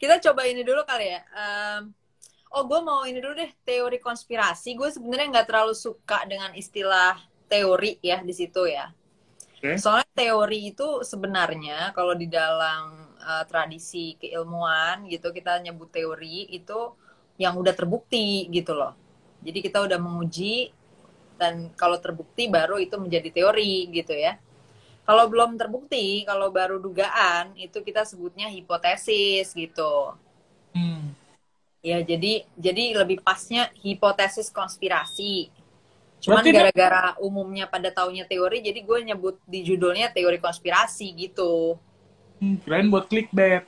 Kita coba ini dulu kali ya. Gue mau ini dulu deh, teori konspirasi. Gue sebenarnya nggak terlalu suka dengan istilah teori ya di situ ya. Oke. Soalnya teori itu sebenarnya kalau di dalam tradisi keilmuan gitu kita nyebut teori itu yang udah terbukti gitu loh. Jadi kita udah menguji dan kalau terbukti baru itu menjadi teori gitu ya. Kalau belum terbukti, kalau baru dugaan itu kita sebutnya hipotesis gitu. Hmm. Ya, jadi lebih pasnya hipotesis konspirasi. Cuman Berarti dia gara-gara umumnya pada taunya teori, jadi gue nyebut di judulnya teori konspirasi gitu. kirain buat clickbait.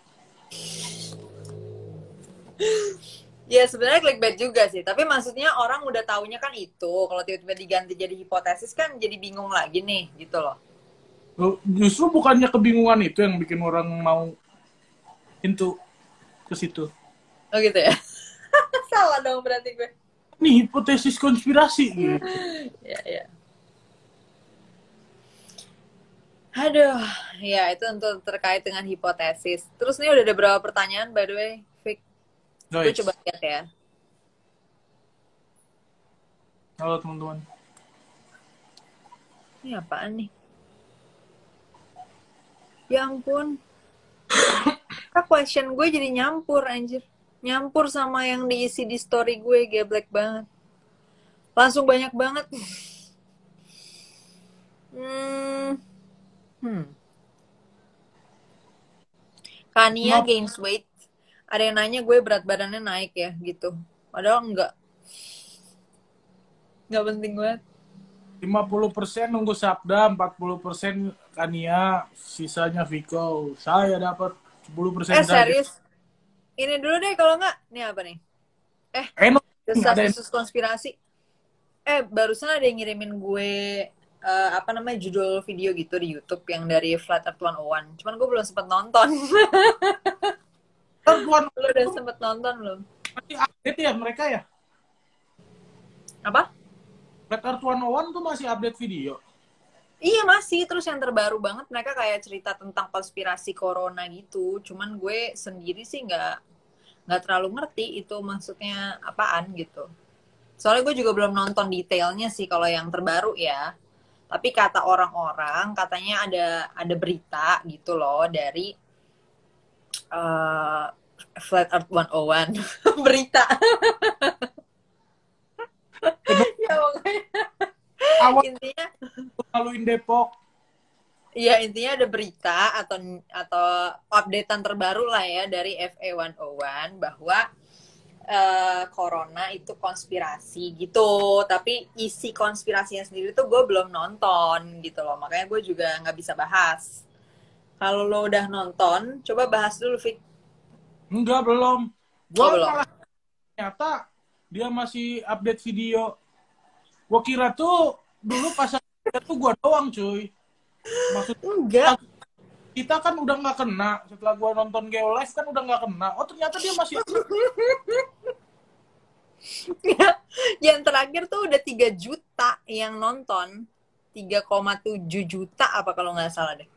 Ya sebenarnya clickbait juga sih, tapi maksudnya orang udah taunya kan itu. Kalau tiba-tiba diganti jadi hipotesis kan jadi bingung lagi nih gitu loh. Justru bukannya kebingungan itu yang bikin orang mau into ke situ. Oh gitu ya? Salah dong berarti gue. Ini hipotesis konspirasi gitu. Ya, ya. Aduh, ya itu untuk terkait dengan hipotesis. Terus nih udah ada berapa pertanyaan by the way, Vic? Gue coba Guys, lihat ya. halo teman-teman. Ini apaan nih? Ya ampun. Question gue jadi nyampur anjir. Nyampur sama yang diisi di story gue, geblek banget. Langsung banyak banget. Hmm. Hmm. Kania Lima- gains weight. Ada yang nanya gue berat badannya naik ya gitu. Padahal enggak. Enggak penting banget. 50% nunggu Sabda, 40% Kania, sisanya Viko. Saya dapat 10% saja. Serius. Ini dulu deh kalau enggak. Ini apa nih? No, ada yang Desas-desus konspirasi. Barusan ada yang ngirimin gue apa namanya judul video gitu di YouTube yang dari Flat Earth 101. Cuman gue belum sempet nonton. Tuan Lo udah sempet nonton belum? masih update ya mereka ya? Apa? Flat Earth 101 tuh masih update video. Iya masih. Terus yang terbaru banget mereka kayak cerita tentang konspirasi corona gitu. Cuman gue sendiri sih nggak terlalu ngerti itu maksudnya apaan gitu. Soalnya gue juga belum nonton detailnya sih kalau yang terbaru ya. Tapi kata orang-orang katanya ada berita gitu loh dari uh, Flat Earth 101 berita. Ya pokoknya Awal intinya laluin Depok. ya intinya ada berita atau updatean terbaru lah ya dari FA101 bahwa corona itu konspirasi gitu, tapi isi konspirasinya sendiri tuh gue belum nonton gitu loh, makanya gue juga nggak bisa bahas. Kalau lo udah nonton, coba bahas dulu, Fik. Enggak, belum. Oh Gua belum. malah ternyata dia masih update video. Gua kira tuh dulu pas tuh gua doang, cuy. Maksudnya Enggak. kita kan udah nggak kena. Setelah gua nonton Geolive kan udah nggak kena. Oh, ternyata dia masih. Yang terakhir tuh udah 3 juta yang nonton. 3,7 juta apa kalau nggak salah deh.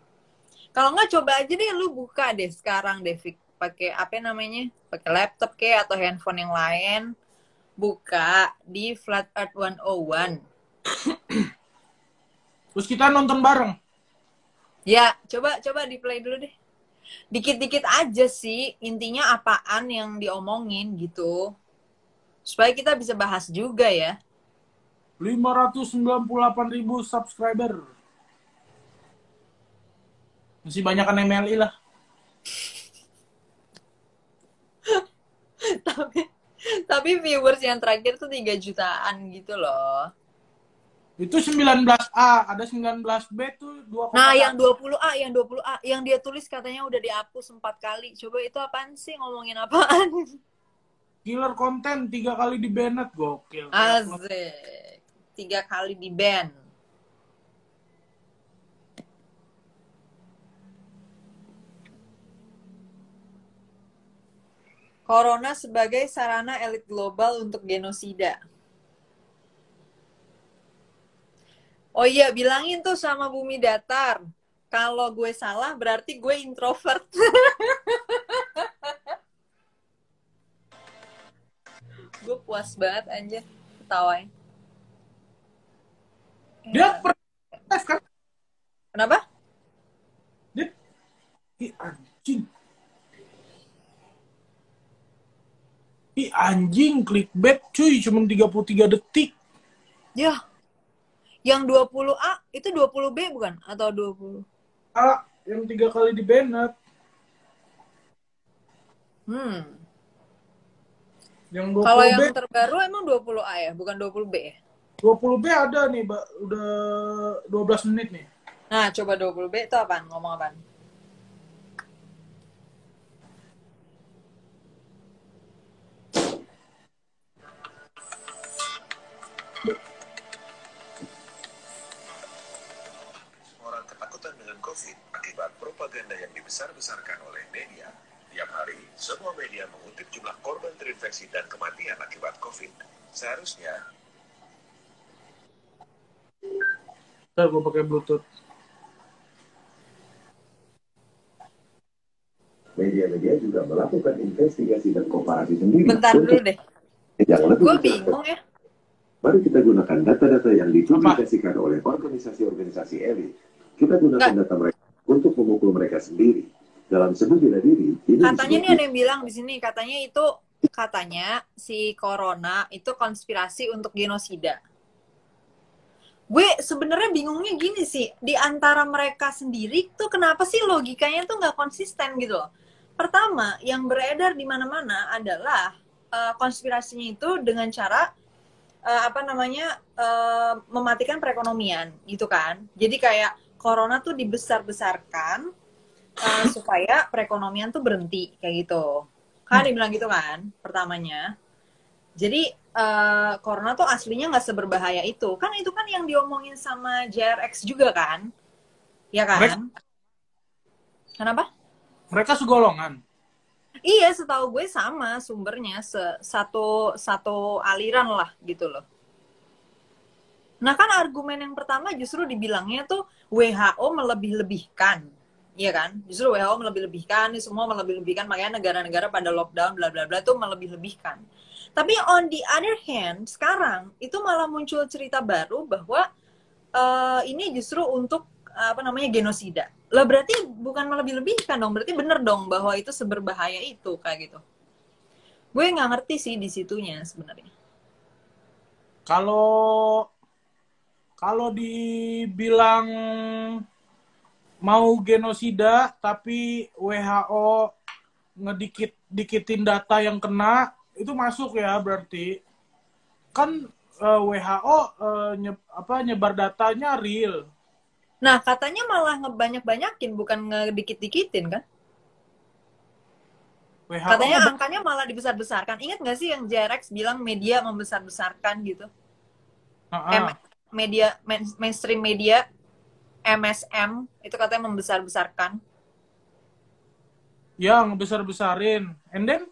Kalau nggak coba aja deh lu buka deh sekarang deh, Fik. Pakai apa namanya? Pakai laptop kayak atau handphone yang lain. Buka di Flat Earth 101. Terus kita nonton bareng. Ya, coba di play dulu deh. Dikit-dikit aja sih, intinya apaan yang diomongin gitu. Supaya kita bisa bahas juga ya. 598.000 subscriber. Masih banyak kan MLI lah. tapi tapi viewers yang terakhir tuh 3 jutaan gitu loh. Itu 19A, ada 19B tuh Nah, yang 2,1. 20A, yang 20A, yang dia tulis katanya udah dihapus 4 kali. Coba itu apaan sih, ngomongin apaan? Killer konten 3 kali di banned, gokil. Asik. 3 kali di ban. Corona sebagai sarana elit global untuk genosida. Oh iya, bilangin tuh sama Bumi Datar. Kalau gue salah berarti gue introvert. Gue puas banget anjir ketawain. Dia Ya. pernah live kan? Kenapa? Dia, ih anjing. Ih anjing, clickbait cuy, cuma 33 detik. Ya, yang 20A itu 20B bukan? Atau 20? Ah, yang 3 kali di banned. Yang Kalau 20B, yang terbaru emang 20A ya, bukan 20B ya? 20B ada nih, Mbak. Udah 12 menit nih. Nah, coba 20B itu apaan? Ngomong apaan? Orang ketakutan dengan COVID akibat propaganda yang dibesar-besarkan oleh media. Tiap hari, semua media mengutip jumlah korban terinfeksi dan kematian akibat COVID. Seharusnya, Ntar gue pakai Bluetooth. media-media juga melakukan investigasi dan komparasi sendiri. Bentar dulu deh. Yang lebih Gue bijak. bingung ya. Mari kita gunakan data-data yang dipublikasikan oleh organisasi-organisasi elit. Kita gunakan data mereka untuk memukul mereka sendiri. Dalam seni bela diri, ini Katanya nih ada yang bilang di sini, katanya si corona itu konspirasi untuk genosida. Gue sebenarnya bingungnya gini sih, di antara mereka sendiri tuh kenapa sih logikanya tuh nggak konsisten gitu loh. Pertama, yang beredar di mana-mana adalah konspirasinya itu dengan cara mematikan perekonomian gitu kan. Jadi kayak corona tuh dibesar-besarkan supaya perekonomian tuh berhenti kayak gitu. Kan dibilang gitu kan pertamanya. Jadi corona tuh aslinya nggak seberbahaya itu. Kan itu kan yang diomongin sama JRX juga kan? Ya kan? Kenapa? Mereka segolongan. Iya, setahu gue sama sumbernya satu aliran lah gitu loh. Nah kan argumen yang pertama justru dibilangnya tuh WHO melebih-lebihkan, iya kan? Justru WHO melebih-lebihkan, ini semua melebih-lebihkan, makanya negara-negara pada lockdown, bla bla bla tuh melebih-lebihkan. Tapi on the other hand, sekarang itu malah muncul cerita baru bahwa ini justru untuk genosida. Lah berarti bukan melebih-lebihkan dong, berarti bener dong bahwa itu seberbahaya itu kayak gitu. Gue nggak ngerti sih di situnya sebenarnya. Kalau dibilang mau genosida tapi WHO ngedikit-dikitin data yang kena, itu masuk ya berarti. Kan WHO nyebar datanya real. Nah, katanya malah ngebanyak-banyakin, bukan ngedikit-dikitin kan? WHO Katanya angkanya malah dibesar-besarkan. Ingat nggak sih yang JRX bilang media membesar-besarkan gitu? Media mainstream media MSM itu katanya membesar-besarkan. Ya, ngebesar-besarin. And then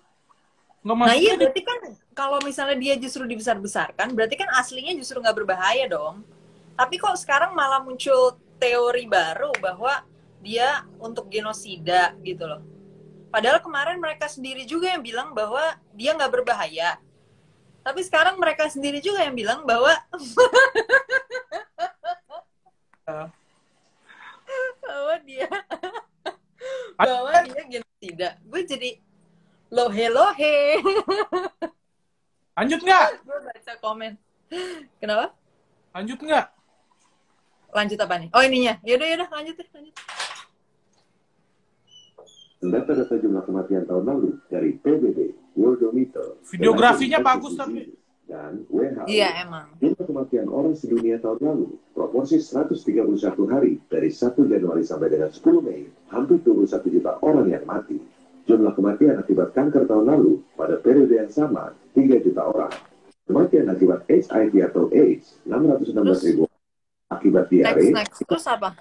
Nah iya, berarti kan kalau misalnya dia justru dibesar-besarkan, berarti kan aslinya justru nggak berbahaya dong. Tapi kok sekarang malah muncul teori baru bahwa dia untuk genosida gitu loh. Padahal kemarin mereka sendiri juga yang bilang bahwa dia nggak berbahaya. Tapi sekarang mereka sendiri juga yang bilang bahwa bahwa dia genosida. Gue jadi lohe. Lanjut nggak? Gue baca komen. Kenapa? Lanjut nggak? Lanjut apa nih? Oh ininya. Yaudah lanjut. Data-data jumlah kematian tahun lalu dari PBB, Worldometer, videografinya bagus tapi dan WHO. Iya emang. Jumlah kematian orang sedunia tahun lalu, proporsi 131 hari dari 1 Januari sampai dengan 10 Mei, hampir 21 juta orang yang mati. Jumlah kematian akibat kanker tahun lalu pada periode yang sama 3 juta orang. Kematian akibat HIV atau AIDS 616 ribu. Akibat diare. Next. Terus apa?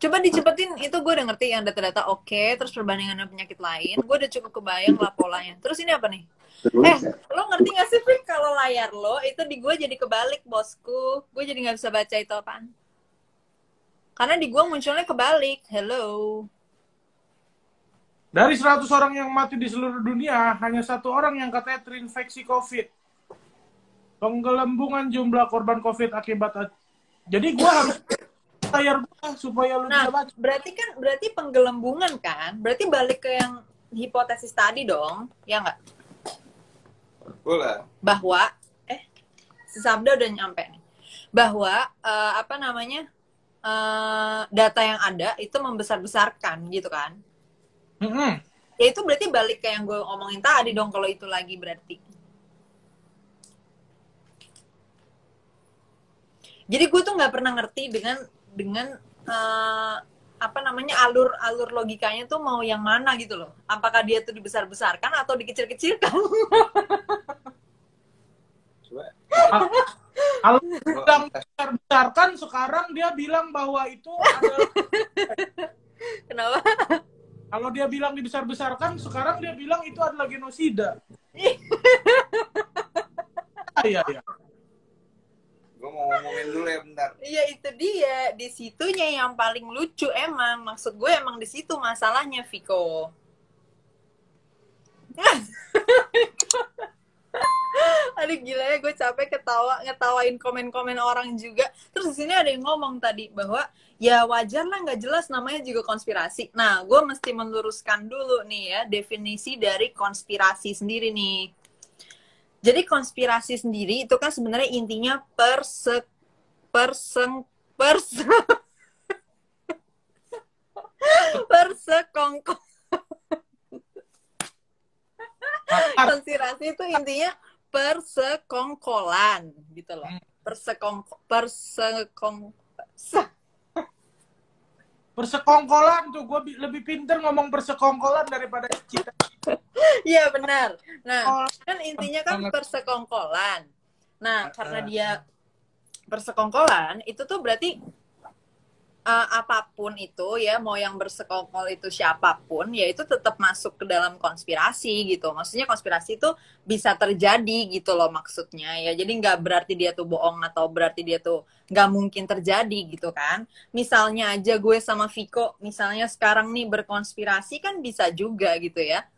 Coba dicepetin, itu gue udah ngerti yang data-data oke, terus perbandingan dengan penyakit lain, gue udah cukup kebayang lah polanya. Terus ini apa nih? Lo ngerti gak sih, Fik, kalau layar lo itu di gue jadi kebalik, bosku. Gue jadi gak bisa baca itu apaan. Karena di gue munculnya kebalik. Hello. Dari 100 orang yang mati di seluruh dunia, hanya 1 orang yang katanya terinfeksi COVID. Penggelembungan jumlah korban COVID akibat. Jadi gue harus layar gua supaya lu bisa baca. Berarti penggelembungan kan? Berarti balik ke yang hipotesis tadi dong, ya nggak? Boleh. Bahwa si Sabda udah nyampe nih. Bahwa data yang ada itu membesar-besarkan gitu kan? Ya itu berarti balik ke yang gue omongin tadi dong, kalau itu lagi berarti. Jadi gue tuh nggak pernah ngerti dengan alur logikanya tuh mau yang mana gitu loh. Apakah dia tuh dibesar-besarkan atau dikecil-kecilkan? Kalau bilang besar-besarkan, sekarang dia bilang bahwa itu adalah... Kenapa? Kalau dia bilang dibesar-besarkan, sekarang dia bilang itu adalah genosida. Iya. Gue mau ngomongin dulu ya bentar. Iya itu dia, di situnya yang paling lucu emang. Maksud gue emang di situ masalahnya, Viko. Aduh gila ya, gue capek ngetawain komen-komen orang juga. Terus di sini ada yang ngomong tadi bahwa ya wajar lah, nggak jelas, namanya juga konspirasi. Nah, gue mesti meluruskan dulu nih ya definisi dari konspirasi sendiri nih. Jadi konspirasi sendiri itu kan sebenarnya intinya konspirasi itu intinya persekongkolan gitu loh. Persekongkolan tuh, gue lebih pinter ngomong persekongkolan daripada cita. Iya benar. Nah, kan intinya kan persekongkolan. Nah, karena dia persekongkolan, itu tuh berarti apapun itu ya, mau yang bersekongkol itu siapapun, ya itu tetap masuk ke dalam konspirasi gitu. Maksudnya konspirasi itu bisa terjadi gitu loh maksudnya ya. Jadi nggak berarti dia tuh bohong atau berarti dia tuh nggak mungkin terjadi gitu kan. Misalnya aja gue sama Viko, misalnya sekarang nih berkonspirasi kan bisa juga gitu ya.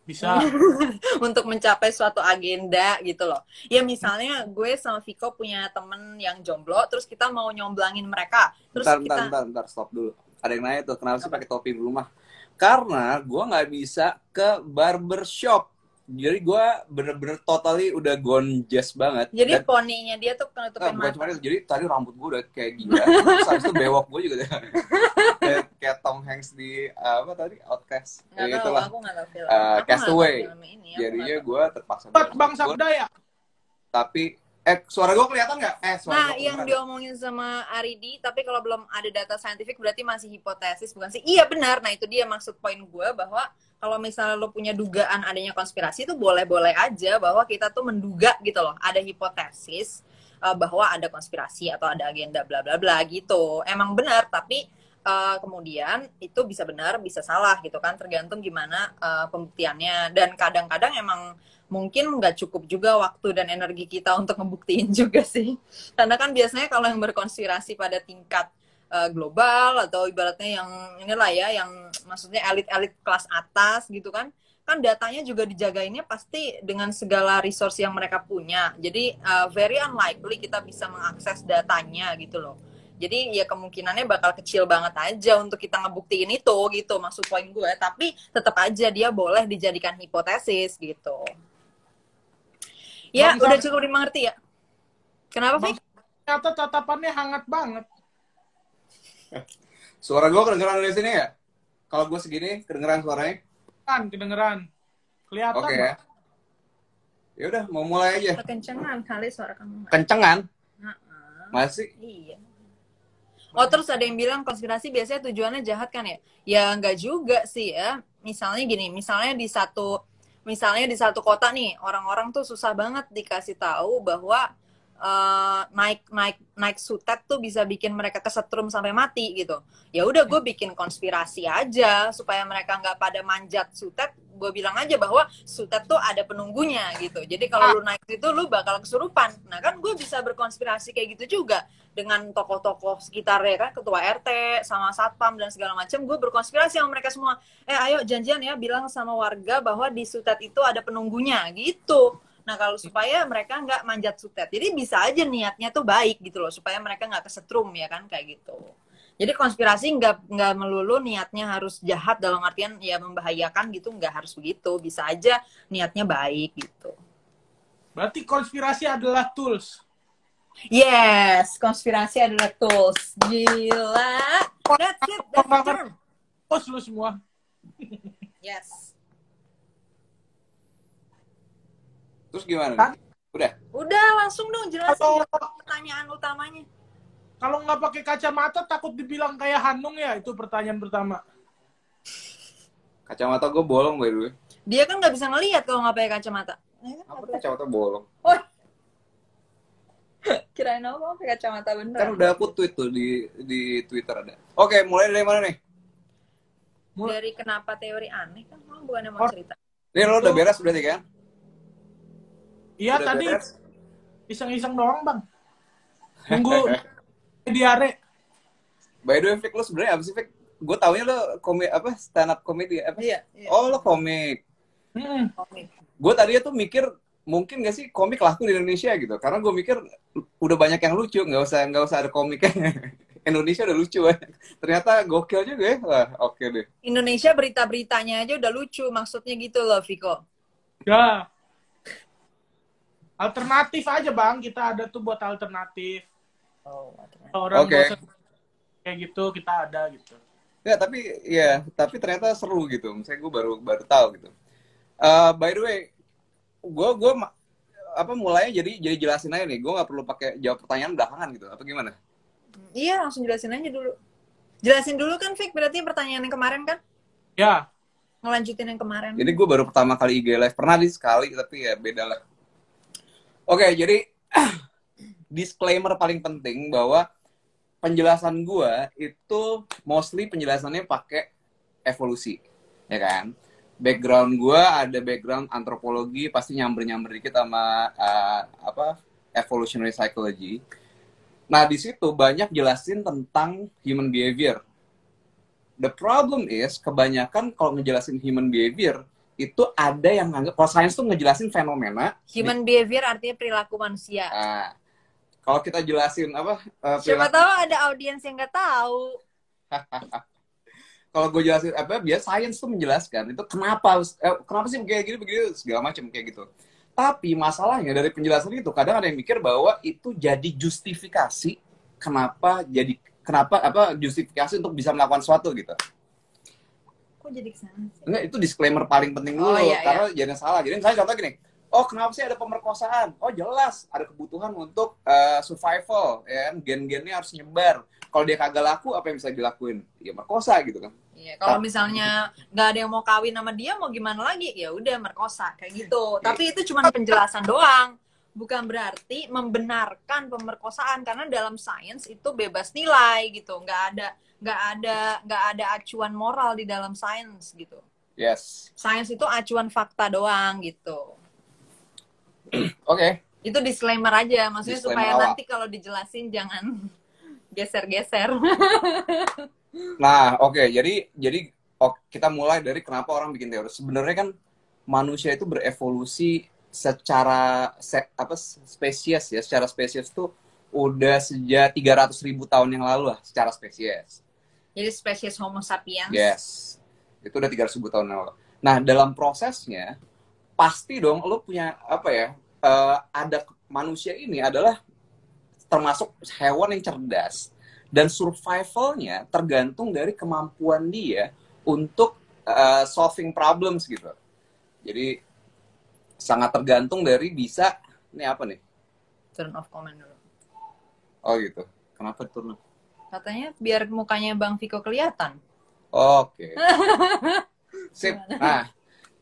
Bisa. Untuk mencapai suatu agenda gitu loh. Ya misalnya gue sama Viko punya temen yang jomblo, terus kita mau nyomblangin mereka. Terus Bentar, stop dulu. Ada yang nanya tuh, kenapa sih pakai topi di rumah? Karena gue nggak bisa ke barbershop. Jadi gue bener-bener totally udah gonjes banget. Jadi poninya dia tuh nutupin mata. Cuma itu. Jadi tadi rambut gue udah kayak gila. Terus habis itu bewok gue juga kayak Tom Hanks di apa tadi, Outcast. Nggak tahu, aku nggak tahu film. Castaway. Jadinya gue terpaksa. Bang Sabda ya? Tapi suara gue kelihatan nggak? Nah, yang diomongin sama Aridi, tapi kalau belum ada data saintifik berarti masih hipotesis, bukan sih? Iya benar. Nah itu dia maksud poin gue, bahwa kalau misalnya lo punya dugaan adanya konspirasi itu boleh-boleh aja bahwa kita tuh menduga gitu loh, ada hipotesis bahwa ada konspirasi atau ada agenda bla bla bla gitu. Emang benar, tapi kemudian itu bisa benar, bisa salah gitu kan, tergantung gimana pembuktiannya. Dan kadang-kadang emang mungkin nggak cukup juga waktu dan energi kita untuk ngebuktiin juga sih. Karena kan biasanya kalau yang berkonspirasi pada tingkat global atau ibaratnya yang inilah ya, yang maksudnya elit-elit kelas atas gitu kan datanya juga dijagainnya pasti dengan segala resource yang mereka punya. Jadi very unlikely kita bisa mengakses datanya gitu loh. Jadi ya kemungkinannya bakal kecil banget aja untuk kita ngebuktiin itu gitu, maksud poin gue. Tapi tetap aja dia boleh dijadikan hipotesis gitu. Ya, udah cukup dimengerti ya. Kenapa, Fik? Ternyata tatapannya hangat banget. Suara gue kedengeran dari sini ya? Kalau gue segini, kedengeran suaranya? Kan, kedengeran. Kelihatan. Oke ya. Ya udah, mau mulai aja. Kencengan kali suara kamu. Kencengan? Masih? Iya. Oh, terus ada yang bilang konspirasi biasanya tujuannya jahat kan ya? Ya nggak juga sih ya. Misalnya gini, misalnya di satu kota nih, orang-orang tuh susah banget dikasih tahu bahwa naik sutet tuh bisa bikin mereka kesetrum sampai mati gitu. Ya udah gue bikin konspirasi aja supaya mereka nggak pada manjat sutet. Gue bilang aja bahwa sutet tuh ada penunggunya gitu. Jadi kalau lu naik itu lu bakal kesurupan. Nah kan gue bisa berkonspirasi kayak gitu juga dengan tokoh-tokoh sekitar ya kan, ketua RT sama satpam dan segala macam. Gue berkonspirasi sama mereka semua. Ayo janjian ya bilang sama warga bahwa di sutet itu ada penunggunya gitu. Nah, kalau supaya mereka nggak manjat sutet. Jadi bisa aja niatnya tuh baik gitu loh. Supaya mereka nggak kesetrum ya kan, kayak gitu. Jadi konspirasi nggak melulu niatnya harus jahat dalam artian ya membahayakan gitu. Nggak harus begitu. Bisa aja niatnya baik gitu. Berarti konspirasi adalah tools. Yes, konspirasi adalah tools. Gila. That's it, that's the term. Bos lu semua. Yes. Terus gimana? Kan? Udah langsung dong jelasin Kalau- pertanyaan utamanya. Kalau nggak pakai kacamata takut dibilang kayak Hanung ya, itu pertanyaan pertama. Kacamata gue bolong by the way. Dia kan nggak bisa ngelihat kalau nggak pakai kacamata. Apa tuh kacamata bolong? Oh. Kirain apa pakai kacamata bener. Kan udah aku tweet tuh di Twitter ada. Oke, mulai dari mana nih? Dari kenapa teori aneh kan? Bukannya mau cerita. Ini lo udah beres berarti kan? Iya Udah tadi beres? iseng-iseng doang bang. Nunggu diare. By the way, Fik, lo sebenarnya apa sih, Fik? Gue taunya lo komik apa stand up comedy apa? Iya. Oh, lo komik. Komik. Gue tadinya tuh mikir mungkin gak sih komik laku di Indonesia gitu. Karena gue mikir udah banyak yang lucu, nggak usah ada komiknya. Indonesia udah lucu banyak. Ternyata gokil juga ya. Wah, oke deh. Indonesia berita-beritanya aja udah lucu, maksudnya gitu loh, Viko. Ya. Alternatif aja bang, kita ada tuh buat alternatif. Oh, Orang Oke. bosan kayak gitu kita ada gitu. Tapi ternyata seru gitu. Misalnya gue baru tahu gitu. By the way, gue mulainya jadi jelasin aja nih. Gue nggak perlu pakai jawab pertanyaan belakangan gitu. Apa gimana? Iya, langsung jelasin aja dulu. Jelasin dulu kan, Fik, berarti pertanyaan yang kemarin kan? Ya. Ngelanjutin yang kemarin. Jadi gue baru pertama kali IG live. Pernah sekali, tapi ya beda lah. Oke, jadi disclaimer paling penting bahwa penjelasan gue itu mostly penjelasannya pakai evolusi, ya kan? Background gue ada background antropologi, pasti nyamber dikit sama evolutionary psychology. Nah, di situ banyak jelasin tentang human behavior. The problem is, kebanyakan kalau ngejelasin human behavior, itu ada yang nganggap, kalau sains tuh ngejelasin fenomena. Human behavior artinya perilaku manusia. Nah, kalau kita jelasin Siapa tahu ada audiens yang nggak tahu. Kalau gue jelasin biar sains tuh menjelaskan itu kenapa sih begini segala macam kayak gitu. Tapi masalahnya dari penjelasan itu kadang ada yang mikir bahwa itu jadi justifikasi kenapa justifikasi untuk bisa melakukan sesuatu gitu. Kok jadi kesana sih? Enggak, itu disclaimer paling penting dulu. Iya, karena jangan salah. Jadi misalnya contoh gini, kenapa sih ada pemerkosaan? Oh jelas, ada kebutuhan untuk survival, ya kan? Gen-gennya harus nyebar. Kalau dia kagak laku, apa yang bisa dilakuin? Ya merkosa gitu kan. Iya, kalau misalnya nggak ada yang mau kawin sama dia, mau gimana lagi? Ya udah merkosa kayak gitu. Tapi itu cuma penjelasan doang. Bukan berarti membenarkan pemerkosaan, karena dalam sains itu bebas nilai gitu. Nggak ada acuan moral di dalam sains gitu. Yes. Sains itu acuan fakta doang gitu. Oke. Itu disclaimer aja, maksudnya Disclaimer supaya awal. nanti kalau dijelasin jangan geser-geser. Nah, oke. Jadi kita mulai dari kenapa orang bikin teori. Sebenarnya kan manusia itu berevolusi secara spesies ya. Secara spesies tuh udah sejak 300.000 tahun yang lalu lah secara spesies. Jadi spesies Homo sapiens. Yes. Itu udah 300.000 tahun yang lalu. Nah, dalam prosesnya pasti dong lo punya ada manusia ini adalah termasuk hewan yang cerdas, dan survivalnya tergantung dari kemampuan dia untuk solving problems gitu. Jadi sangat tergantung dari bisa ini apa nih? Turn off comment dulu. Oh gitu. Kenapa turn off? Katanya biar mukanya Bang Viko kelihatan. Oke. Sip. Nah,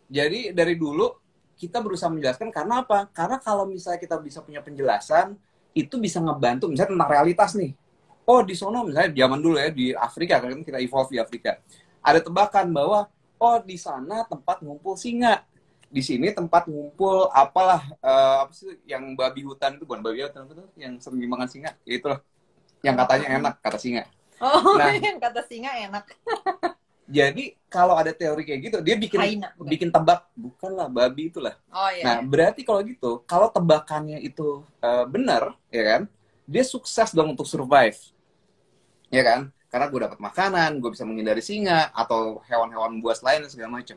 jadi dari dulu kita berusaha menjelaskan karena apa? Karena kalau misalnya kita bisa punya penjelasan, itu bisa ngebantu misalnya tentang realitas nih. Oh di sono misalnya zaman dulu ya di Afrika, kan kita evolve di Afrika, ada tebakan bahwa oh di sana tempat ngumpul singa, di sini tempat ngumpul apalah apa sih yang babi hutan itu, bukan babi hutan itu yang sering dimakan singa, ya itulah yang katanya enak kata singa. Oh, Nah, yang kata singa enak. jadi kalau ada teori kayak gitu, dia bikin Haina, bukan? bikin tebak, bukanlah babi itulah. Oh iya. Nah, berarti kalau gitu, kalau tebakannya itu benar, ya kan, dia sukses dong untuk survive, ya kan? Karena gue dapat makanan, gue bisa menghindari singa atau hewan-hewan buas lain dan segala macam.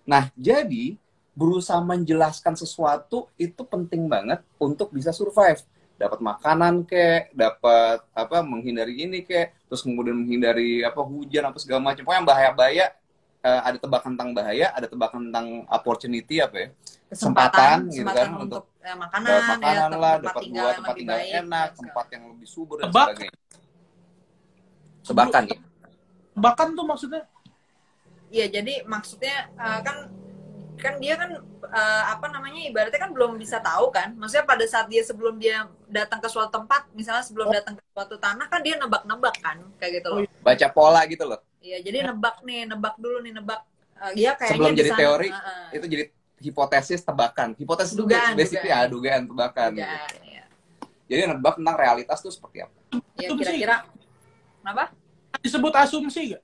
Nah, jadi berusaha menjelaskan sesuatu itu penting banget untuk bisa survive. Dapat makanan kek, dapat apa menghindari ini kek, terus kemudian menghindari apa hujan apa segala macam. Pokoknya yang bahaya-bahaya, ada tebakan tentang bahaya, ada tebakan tentang opportunity apa ya? Kesempatan gitu kan untuk makanan, dapat makanan ya, lah, tempat dapat tinggal buah, yang tempat lebih tinggal baik, enak, dan tempat yang lebih subur dan Tebak. sebagainya. Tebakan ya. Tebakan tuh maksudnya? Iya, jadi maksudnya kan dia kan apa namanya, ibaratnya kan belum bisa tahu kan. Maksudnya pada saat dia sebelum dia datang ke suatu tempat, misalnya sebelum datang ke suatu tanah kan dia nebak-nebak kan, kayak gitu loh. Baca pola gitu loh. Iya, jadi nebak dulu nih ya kayaknya Sebelum di jadi sana, teori, itu jadi hipotesis tebakan. Hipotesis itu Dugaan, basically dugaan. dugaan tebakan. Dugaan, Gitu. ya. Jadi nebak tentang realitas tuh seperti apa. Ya Asumsi. kira-kira apa? Disebut asumsi gak?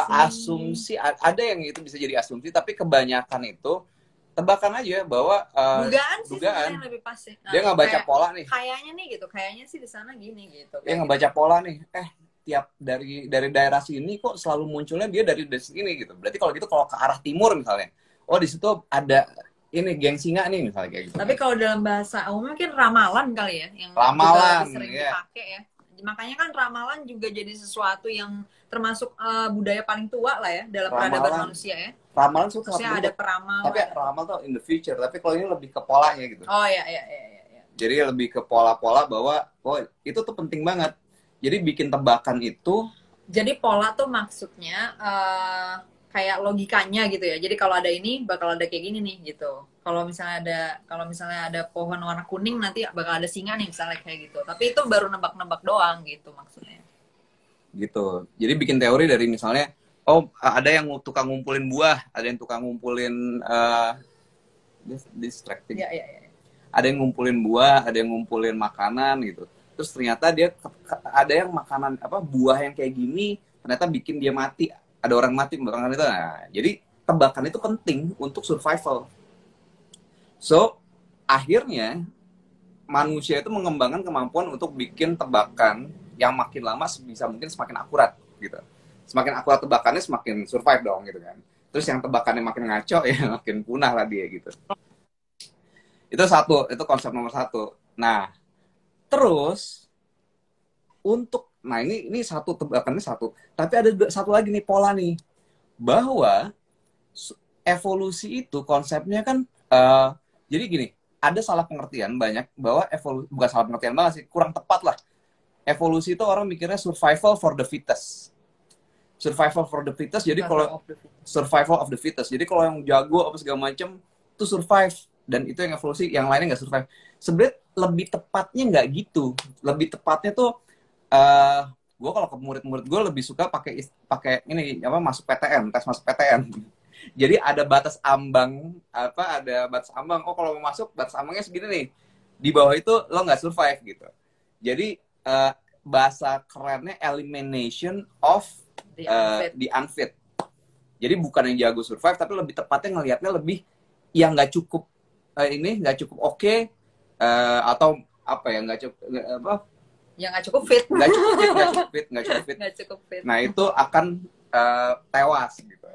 Asumsi ada yang itu bisa jadi asumsi, tapi kebanyakan itu tebakan aja bahwa Dugaan sih dugaan. sebenarnya lebih pas sih. Dia nggak baca pola nih. Kayaknya nih gitu, kayaknya sih di sana gini gitu. Dia nggak baca pola nih. Tiap dari daerah sini kok selalu munculnya dia dari sini gitu. Berarti kalau gitu kalau ke arah timur misalnya, oh di situ ada ini geng singa nih misalnya kayak gitu. Tapi kalau dalam bahasa umum mungkin ramalan kali ya, yang Ramalan, juga sering iya. dipakai ya. Makanya kan ramalan juga jadi sesuatu yang termasuk budaya paling tua lah ya dalam peradaban Ramalan. manusia ya. Ramalan suka Maksudnya ada peramal. tapi ramal tuh in the future. Tapi kalau ini lebih ke polanya gitu. Oh iya. Jadi lebih ke pola-pola bahwa oh itu tuh penting banget. Jadi bikin tebakan itu. Jadi pola tuh maksudnya kayak logikanya gitu ya. Jadi kalau ada ini bakal ada kayak gini nih gitu. Kalau misalnya ada pohon warna kuning nanti bakal ada singa nih misalnya kayak gitu. Tapi itu baru nebak-nebak doang gitu maksudnya. Gitu. Jadi bikin teori dari misalnya oh ada yang tukang ngumpulin buah, ada yang tukang ngumpulin distracting. Iya. Ada yang ngumpulin buah, ada yang ngumpulin makanan gitu. Terus ternyata dia ada yang makanan apa buah yang kayak gini ternyata bikin dia mati. Ada orang mati makanan itu. Nah, jadi tebakan itu penting untuk survival. So, akhirnya manusia itu mengembangkan kemampuan untuk bikin tebakan yang makin lama bisa mungkin semakin akurat gitu. Semakin akurat tebakannya semakin survive dong gitu kan. Terus yang tebakannya makin ngaco ya makin punah lah dia gitu. Itu konsep nomor 1. Nah, terus ini satu tebakannya satu, tapi ada satu lagi nih pola nih bahwa evolusi itu konsepnya kan jadi gini, ada salah pengertian banyak bahwa bukan salah pengertian banget sih, kurang tepat lah. Evolusi itu orang mikirnya survival for the fittest. Survival for the fittest. Jadi kalau survival of the fittest. Jadi kalau yang jago apa segala macam itu survive dan itu yang evolusi, yang lainnya nggak survive. Sebenarnya lebih tepatnya nggak gitu. Lebih tepatnya tuh gue kalau ke murid-murid gue lebih suka pakai ini apa masuk PTN, tes masuk PTN. Jadi ada batas ambang oh kalau mau masuk batas ambangnya segini nih, di bawah itu lo nggak survive gitu. Jadi bahasa kerennya elimination of the unfit. Jadi bukan yang jago survive, tapi lebih tepatnya ngelihatnya lebih yang nggak cukup nggak cukup oke, atau apa ya nggak cukup yang nggak cukup fit. Nggak cukup fit. Nah itu akan tewas gitu.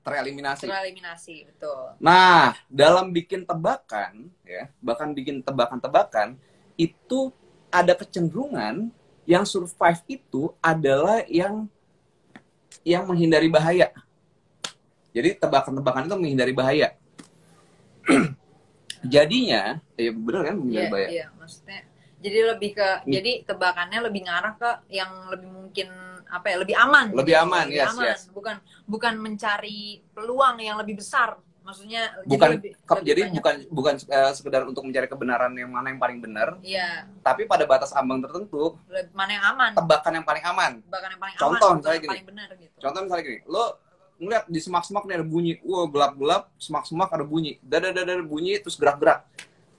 Tereliminasi, betul. Nah, dalam bikin tebakan, ya, bahkan bikin tebakan-tebakan, itu ada kecenderungan yang survive itu adalah yang menghindari bahaya. Jadi tebakan-tebakan itu menghindari bahaya. Jadinya, ya benar kan menghindari bahaya. Iya, maksudnya. Jadi jadi tebakannya lebih ngarah ke yang lebih mungkin lebih aman. Lebih aman, yes. Bukan mencari peluang yang lebih besar Maksudnya Bukan jadi banyak. bukan sekedar untuk mencari kebenaran yang mana yang paling benar, Iya, tapi pada batas ambang tertentu, mana yang aman, tebakan yang paling aman. bahkan yang paling Contoh aman, misalnya yang gini. paling benar gitu. Contoh misalnya gini, lo ngeliat di semak-semak nih ada bunyi, wah gelap-gelap, semak-semak ada bunyi, dadar bunyi terus gerak-gerak.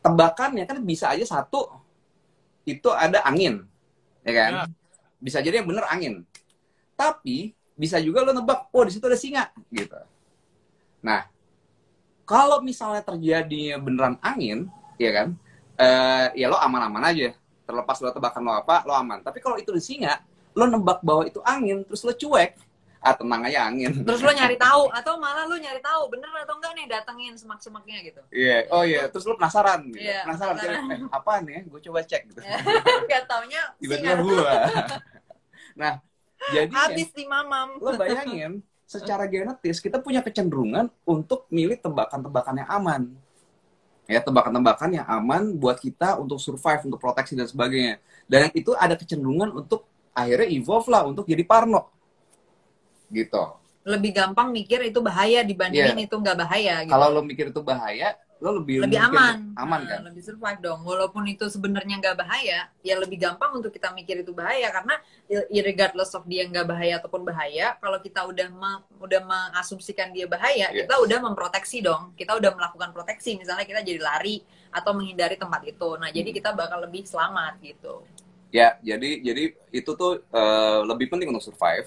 Tebakannya kan bisa aja satu itu ada angin, ya kan? Ya. Bisa jadi yang bener angin. Tapi bisa juga lo nebak, oh di situ ada singa, gitu. Nah, kalau misalnya terjadi beneran angin, ya kan? Ya lo aman-aman aja. Terlepas lo tebakan lo apa, lo aman. Tapi kalau itu di singa, lo nebak bahwa itu angin, terus lo cuek, tenang aja angin. Terus lo nyari tahu atau malah lo nyari tahu bener atau enggak nih datengin semak-semaknya gitu. Iya, oh iya, terus lo penasaran, gitu. Iya, Penasaran, apaan ya? Gue coba cek, gitu. Gak taunya Tiba-tiba singa. gua. Nah, jadi Habis di mamam. lo bayangin, secara genetis kita punya kecenderungan untuk milih tebakan-tebakan yang aman. Ya, tebakan-tebakan yang aman buat kita untuk survive, untuk proteksi dan sebagainya. Dan yang itu ada kecenderungan untuk akhirnya evolve lah untuk jadi parno. Gitu. Lebih gampang mikir itu bahaya dibandingin Iya. itu nggak bahaya gitu. Kalau lo mikir itu bahaya, lo lebih mungkin aman kan? lebih survive dong. Walaupun itu sebenarnya nggak bahaya, ya lebih gampang untuk kita mikir itu bahaya karena regardless of dia nggak bahaya ataupun bahaya, kalau kita udah mengasumsikan dia bahaya, Yes. kita udah memproteksi dong. Kita udah melakukan proteksi, misalnya kita jadi lari atau menghindari tempat itu. Nah, jadi kita bakal lebih selamat gitu. Ya, jadi itu tuh lebih penting untuk survive.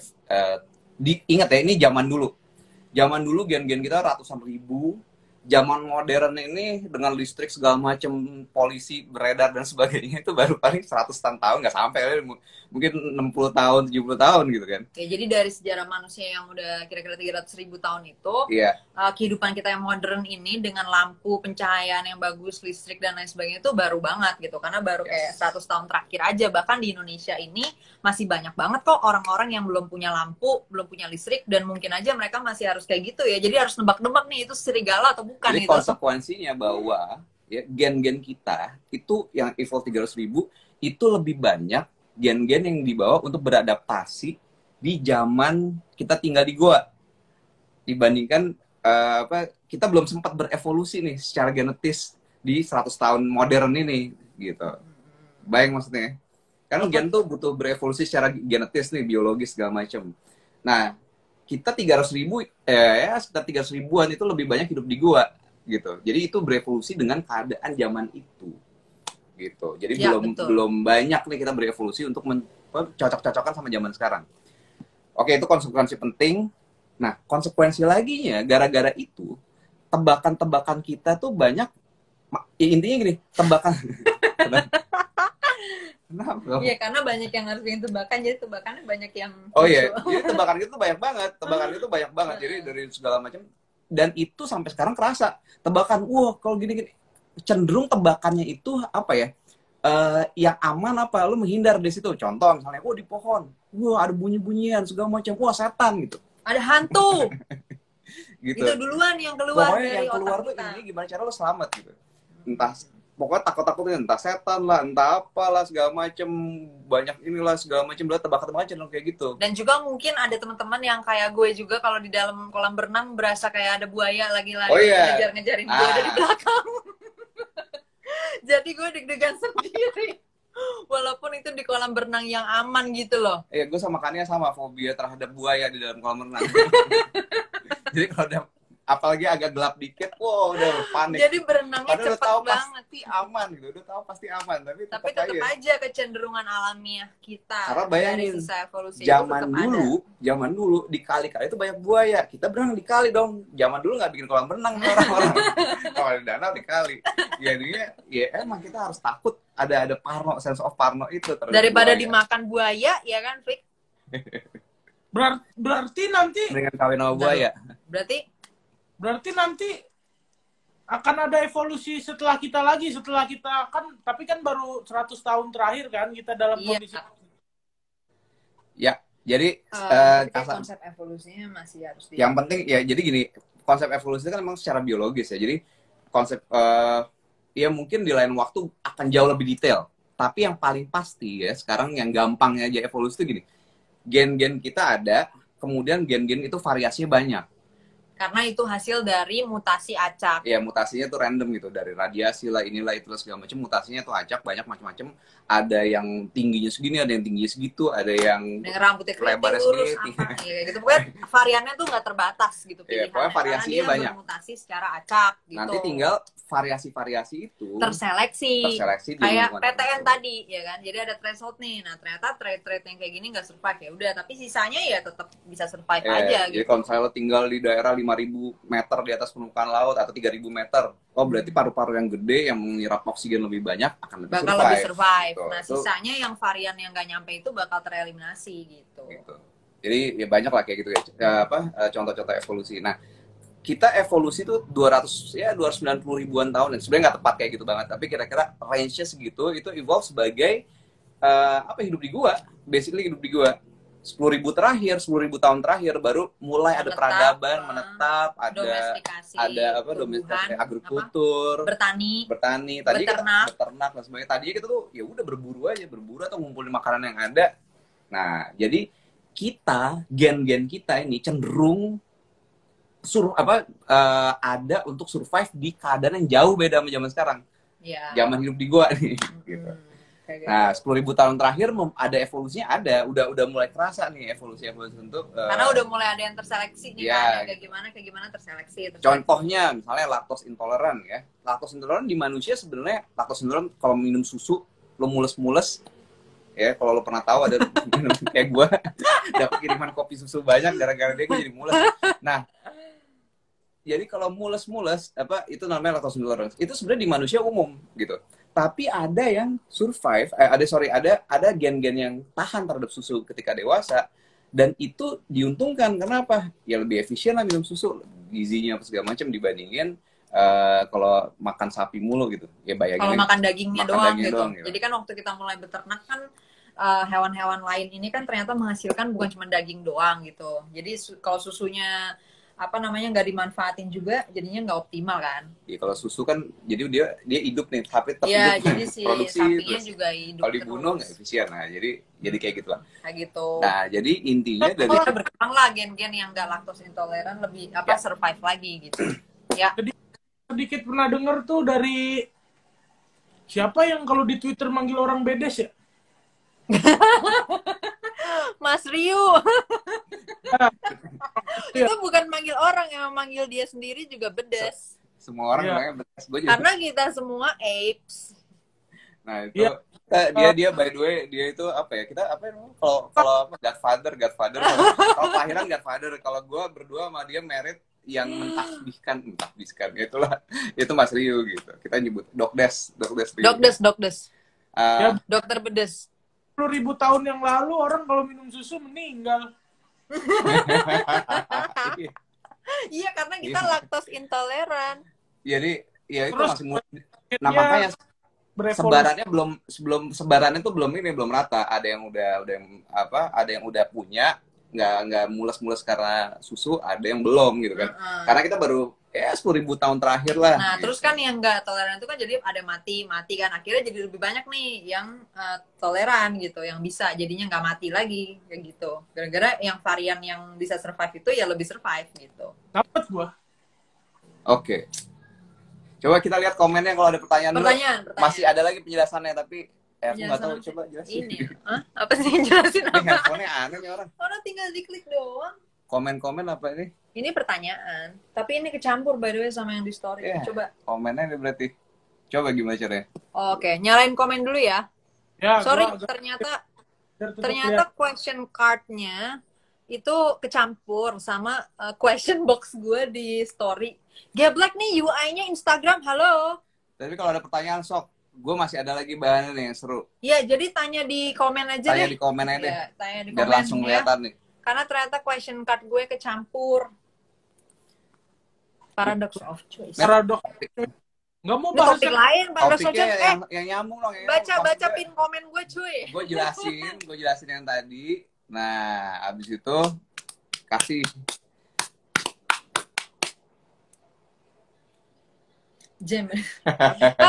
Ingat ya, ini zaman dulu. Zaman dulu gen-gen kita ratusan ribu. Zaman modern ini dengan listrik segala macam, polisi beredar dan sebagainya, itu baru paling 100-an tahun, nggak sampai, mungkin 60 tahun, 70 tahun gitu kan. Ya, jadi dari sejarah manusia yang udah kira-kira 300.000 tahun itu, Iya. Kehidupan kita yang modern ini dengan lampu, pencahayaan yang bagus, listrik dan lain sebagainya itu baru banget gitu. Karena baru kayak 100 tahun terakhir aja. Bahkan di Indonesia ini masih banyak banget kok orang-orang yang belum punya lampu, belum punya listrik, dan mungkin aja mereka masih harus kayak gitu ya. Jadi harus nebak-nebak nih itu serigala atau bukan Jadi gitu. konsekuensinya bahwa ya, gen-gen kita itu yang evolve 300.000 itu lebih banyak gen-gen yang dibawa untuk beradaptasi di zaman kita tinggal di gua dibandingkan kita belum sempat berevolusi nih secara genetis di 100 tahun modern ini gitu. Bayang maksudnya. Karena gen tuh butuh berevolusi secara genetis nih, biologis segala macam. Nah, kita 300.000 ya sekitar 300.000-an itu lebih banyak hidup di gua gitu. Jadi itu berevolusi dengan keadaan zaman itu. Gitu. Jadi Ya, belum banyak nih kita berevolusi untuk cocok-cocokan sama zaman sekarang. Oke, itu konsekuensi penting. Nah, konsekuensi laginya gara-gara itu tebakan-tebakan kita tuh banyak, intinya gini, tebakan. Kenapa? Iya, karena banyak yang harus bikin tebakan, jadi tebakannya banyak yang Oh iya, jadi tebakan itu banyak banget. Tebakan itu banyak banget. Jadi dari segala macam. Dan itu sampai sekarang kerasa. Tebakan, wah kalau gini-gini. Cenderung tebakannya itu apa ya? Yang aman apa? Lu menghindar di situ. Contoh misalnya, di pohon. Wah ada bunyi-bunyian, segala macam. Wah setan gitu. ada hantu. Gitu. Itu duluan yang keluar Pokoknya dari yang keluar otak tuh kita. ini gimana cara lo selamat gitu. Entah pokoknya takut-takutnya entah setan lah, entah apalah segala macem, banyak inilah segala macem, udah tebak-tebakan cenderung kayak gitu. Dan juga mungkin ada teman-teman yang kayak gue juga kalau di dalam kolam berenang berasa kayak ada buaya lagi ngejar-ngejarin gue dari belakang. Jadi gue deg-degan sendiri. Walaupun itu di kolam berenang yang aman gitu loh. Iya, gue sama Kania sama fobia terhadap buaya di dalam kolam renang. Jadi kalau udah apalagi agak gelap dikit, udah panik. Jadi berenangnya Padahal cepet tahu banget. pasti aman gitu, udah tahu pasti aman, tapi tetap aja kecenderungan alamiah kita. Karena bayangin, dari sisa evolusi zaman itu dulu di kali-kali itu banyak buaya. Kita berenang di kali dong. Zaman dulu nggak bikin kolam renang orang-orang. Kalau di danau di kali. Jadinya ya emang kita harus takut ada parno, sense of parno itu daripada buaya. Dimakan buaya, ya kan, Fik? Berarti nanti dengan kawin sama buaya. Berarti nanti akan ada evolusi setelah kita kan, tapi kan baru 100 tahun terakhir kan kita dalam kondisi. Ya, jadi konsep evolusinya masih harus yang penting ya, jadi gini, konsep evolusi kan memang secara biologis ya. Jadi konsep ya mungkin di lain waktu akan jauh lebih detail. Tapi yang paling pasti ya, sekarang yang gampangnya aja evolusi itu gini. Gen-gen kita ada, kemudian gen-gen itu variasinya banyak. Karena itu hasil dari mutasi acak. Ya mutasinya tuh random gitu, dari radiasi lah, inilah itulah segala macam, mutasinya tuh acak banyak macam-macam. Ada yang tingginya segini, ada yang tingginya segitu, ada yang Dengan rambutnya lebarnya keriting, lurus, segini. apa ya gitu. Pokoknya variannya tuh nggak terbatas gitu Iya, pilihannya. pokoknya variasinya karena dia banyak. bermutasi secara acak gitu. Nanti tinggal variasi-variasi itu terseleksi di kayak lingkungan PTN tertentu. tadi ya kan, jadi ada threshold nih. Nah ternyata trade yang kayak gini nggak survive, ya udah, tapi sisanya ya tetap bisa survive aja Jadi gitu. kalau misalnya lo tinggal di daerah 5.000 meter di atas permukaan laut atau 3.000 meter, oh berarti paru-paru yang gede yang menyerap oksigen lebih banyak akan lebih bakal survive. lebih survive. Gitu. Nah Itu- sisanya yang varian yang nggak nyampe itu bakal tereliminasi gitu. gitu. Jadi ya banyak lah kayak gitu ya, contoh-contoh evolusi. Nah, kita evolusi tuh 290 ribuan tahun, dan sebenarnya nggak tepat kayak gitu banget, tapi kira-kira range-nya segitu. Itu evolve sebagai hidup di gua, basically hidup di gua. 10.000 tahun terakhir baru mulai ada Menetap, peradaban, menetap, domestikasi, ada domestikasi, agrikultur, bertani, tadi beternak. beternak dan sebagainya. Tadinya kita tuh ya udah berburu atau ngumpulin makanan yang ada. Nah, jadi kita, gen-gen kita ini cenderung ada untuk survive di keadaan yang jauh beda sama zaman sekarang. ya. Zaman hidup di gua nih gitu. Kayak gitu. Nah, 10.000 tahun terakhir ada evolusinya, udah mulai kerasa nih evolusi untuk karena udah mulai ada yang terseleksi nih ya, kan, kayak gimana terseleksi. Contohnya misalnya laktos intoleran ya. Laktos intoleran di manusia sebenarnya, laktos intoleran kalau minum susu lo mules-mules ya, kalau lo pernah tahu ada minum kayak gue dapat kiriman kopi susu banyak gara-gara dia, gue jadi mules. Nah, jadi kalau mules-mules itu namanya laktos intoleran. Itu sebenarnya di manusia umum gitu. Tapi ada yang survive, ada gen-gen yang tahan terhadap susu ketika dewasa, dan itu diuntungkan. Kenapa? Ya lebih efisien lah minum susu, gizinya apa segala macam dibandingin kalau makan sapi mulu gitu. Ya bayangin. Kalau makan dagingnya makan doang dagingnya gitu. doang, gitu. Jadi kan waktu kita mulai beternak kan hewan-hewan lain ini kan ternyata menghasilkan bukan cuma daging doang gitu. Jadi kalau susunya nggak dimanfaatin juga, jadinya nggak optimal kan. Ya, kalau susu kan jadi dia hidup nih, tapi tetap Iya, hidup, jadi si produksi, sapinya terus juga hidup. kalau dibunuh nggak efisien. Nah, jadi kayak gitulah. Kayak gitu. Nah, jadi intinya dari Kalau berkembang lah gen-gen yang nggak laktos intoleran lebih survive lagi gitu. Ya. Sedikit pernah denger tuh dari siapa yang kalau di Twitter manggil orang bedes ya? Mas Ryu. Itu bukan manggil orang, emang manggil dia sendiri juga bedes. semua orang Iya. bilangnya bedes. Gue juga. Karena kita semua apes. Nah, itu Iya. dia by the way, dia itu apa ya? Kita apa ya? Kalau Godfather. Kalau kelahiran Godfather, kalau gue berdua sama dia married yang mentakbihkan itulah, itu Mas Ryu gitu. Kita nyebut Dokdes Ryu. Dokdes. Ah, Dokter bedes. 10.000 tahun yang lalu orang kalau minum susu meninggal. Iya, karena kita Iya. laktos intoleran. jadi ya itu Terus, masih muda. Dia Nah, makanya berevolusi. sebarannya tuh belum rata. Ada yang udah punya, nggak mules-mules karena susu, ada yang belum gitu kan. Karena kita baru 10.000 tahun terakhir lah. Nah, gitu. terus kan yang nggak toleran itu kan jadi ada mati kan. Akhirnya jadi lebih banyak nih yang toleran gitu, yang bisa jadinya nggak mati lagi kayak gitu. Gara-gara yang varian yang bisa survive itu ya lebih survive gitu. Dapat gua. Oke. Coba kita lihat komennya kalau ada pertanyaan. Pertanyaan. Masih ada lagi penjelasannya, tapi aku nggak tahu. Penjelasan Coba jelasin. Ini, apa sih yang jelasin Ini apa? handphonenya aneh nih orang. Orang tinggal diklik doang. Komen-komen apa ini? Ini pertanyaan, tapi ini kecampur by the way sama yang di story. Iya. Coba. Komennya ini berarti. Coba gimana caranya? Oke, nyalain komen dulu ya. Ya, Sorry, gua agak- biar tetap ternyata question card-nya itu kecampur sama question box gue di story. Geblek nih UI-nya Instagram, halo. Tapi kalau ada pertanyaan sok, gue masih ada lagi bahannya nih yang seru. Ya, jadi tanya di komen aja Tanya deh. di komen aja deh, Ya, tanya di biar komen langsung ya. kelihatan nih. Karena ternyata question card gue kecampur. Paradox of choice. Paradox. Nggak mau Ini bahas topik yang lain, paradox of Topiknya choice. yang nyambung dong. Baca pin komen gue cuy. Gue jelasin yang tadi. Nah, abis itu kasih. Jam.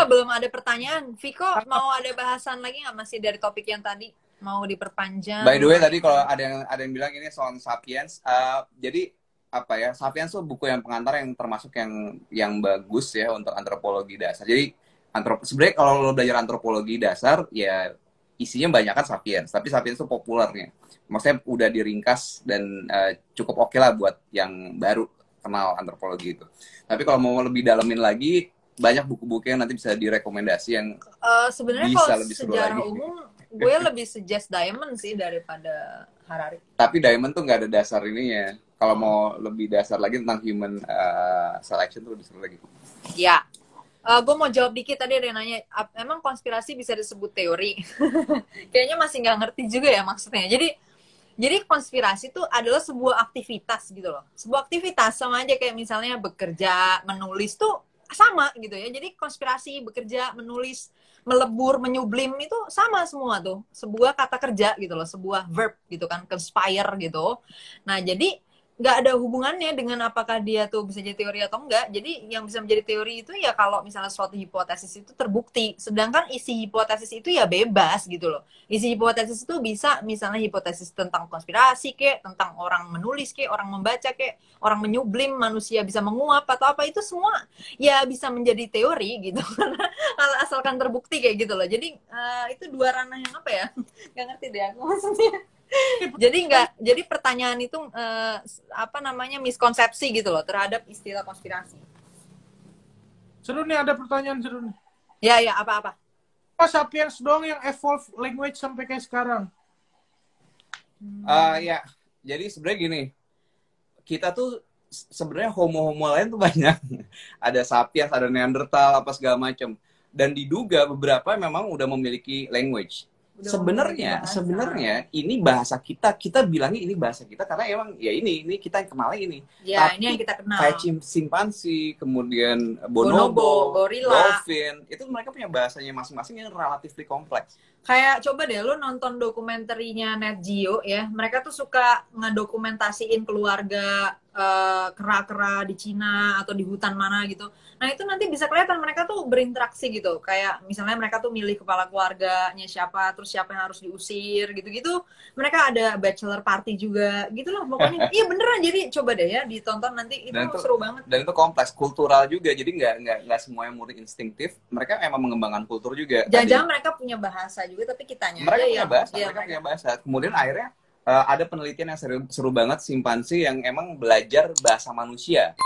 Belum ada pertanyaan. Viko, mau ada bahasan lagi nggak, masih dari topik yang tadi? Mau diperpanjang? By the way, tadi kalau ada yang bilang ini soal sapiens, jadi apa ya, Sapiens tuh buku yang pengantar yang termasuk yang bagus ya untuk antropologi dasar. Jadi sebenarnya kalau lo belajar antropologi dasar ya isinya banyak kan Sapiens, tapi Sapiens tuh populernya. Maksudnya udah diringkas dan cukup oke lah buat yang baru kenal antropologi itu. Tapi kalau mau lebih dalemin lagi, banyak buku-buku yang nanti bisa direkomendasi yang sebenarnya bisa kalau lebih seru secara lagi. umum gue lebih suggest Diamond sih daripada Harari. Tapi Diamond tuh nggak ada dasar ininya. Kalau mau lebih dasar lagi tentang human selection tuh lebih seru lagi. Ya, gue mau jawab dikit. Tadi ada yang nanya, emang konspirasi bisa disebut teori? Kayaknya masih nggak ngerti juga ya maksudnya. Jadi konspirasi itu adalah sebuah aktivitas gitu loh. Sebuah aktivitas sama aja kayak misalnya bekerja, menulis tuh sama gitu ya. Jadi konspirasi, bekerja, menulis, melebur, menyublim itu sama semua tuh. Sebuah kata kerja gitu loh, sebuah verb gitu kan, conspire gitu. Nah, jadi nggak ada hubungannya dengan apakah dia tuh bisa jadi teori atau enggak. Jadi yang bisa menjadi teori itu ya kalau misalnya suatu hipotesis itu terbukti. Sedangkan isi hipotesis itu ya bebas gitu loh. Isi hipotesis itu bisa misalnya hipotesis tentang konspirasi kek, tentang orang menulis kek, orang membaca kek, orang menyublim, manusia bisa menguap atau apa, itu semua ya bisa menjadi teori gitu. Karena asalkan terbukti kayak gitu loh. Jadi itu dua ranah yang apa ya? Nggak ngerti deh aku maksudnya. Jadi pertanyaan itu apa namanya, miskonsepsi gitu loh terhadap istilah konspirasi. Seru nih, ada pertanyaan seru nih. Ya apa Sapiens doang yang evolve language sampai kayak sekarang? Ya, jadi sebenarnya gini, kita tuh sebenarnya homo lain tuh banyak. Ada Sapiens, ada Neanderthal, apa segala macam. Dan diduga beberapa memang udah memiliki language. Sebenarnya ini bahasa kita bilangnya ini bahasa kita karena emang ya ini kita yang kenalnya ini. Ya, tapi ini yang kita kenal. Kayak simpansi, kemudian bonobo, gorila, dolphin, itu mereka punya bahasanya masing-masing yang relatif kompleks. Kayak coba deh lu nonton dokumenterinya Nat Geo ya, mereka tuh suka ngedokumentasiin keluarga kera-kera di Cina atau di hutan mana gitu. Nah itu nanti bisa kelihatan mereka tuh berinteraksi gitu. Kayak misalnya mereka tuh milih kepala keluarganya siapa, terus siapa yang harus diusir gitu-gitu. Mereka ada bachelor party juga gitu loh pokoknya. Iya beneran, jadi coba deh ya ditonton nanti, itu seru banget. Dan itu kompleks, kultural juga. Jadi nggak semuanya murni instinktif. Mereka emang mengembangkan kultur juga. Jangan-jangan mereka punya bahasa juga tapi kitanya mereka punya bahasa. Kemudian akhirnya ada penelitian yang seru banget, simpansi yang emang belajar bahasa manusia.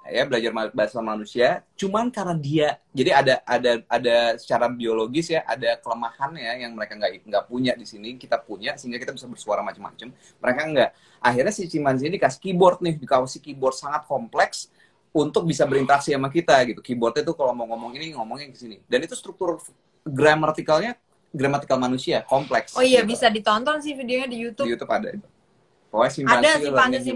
Ya, belajar bahasa manusia, cuman karena dia, jadi ada secara biologis ya, ada kelemahannya yang mereka nggak punya di sini, kita punya, sehingga kita bisa bersuara macam-macam. Mereka nggak. Akhirnya si simpansi ini dikasih keyboard nih, dikasih keyboard sangat kompleks untuk bisa berinteraksi sama kita gitu. Keyboardnya tuh kalau mau ngomong ini, ngomongnya ke sini. Dan itu struktur gramatikal manusia kompleks. Oh iya, gitu. Bisa ditonton sih videonya di YouTube. Di YouTube ada itu. Ada simpansi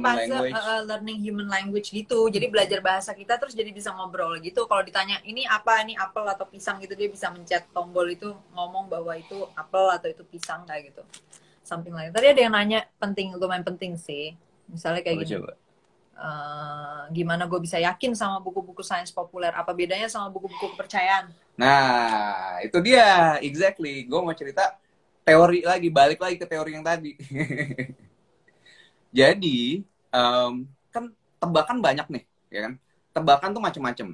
learning human language gitu. Jadi belajar bahasa kita terus jadi bisa ngobrol gitu. Kalau ditanya ini apa, ini apel atau pisang gitu, dia bisa mencet tombol itu ngomong bahwa itu apel atau itu pisang kayak gitu. Something lain. Tadi ada yang nanya lumayan penting sih. Misalnya kayak gini. Gimana gue bisa yakin sama buku-buku sains populer? Apa bedanya sama buku-buku kepercayaan? Nah, itu dia. Exactly. Gue mau cerita teori lagi. Balik lagi ke teori yang tadi. Jadi, kan tebakan banyak nih, ya kan? Tebakan tuh macem-macem.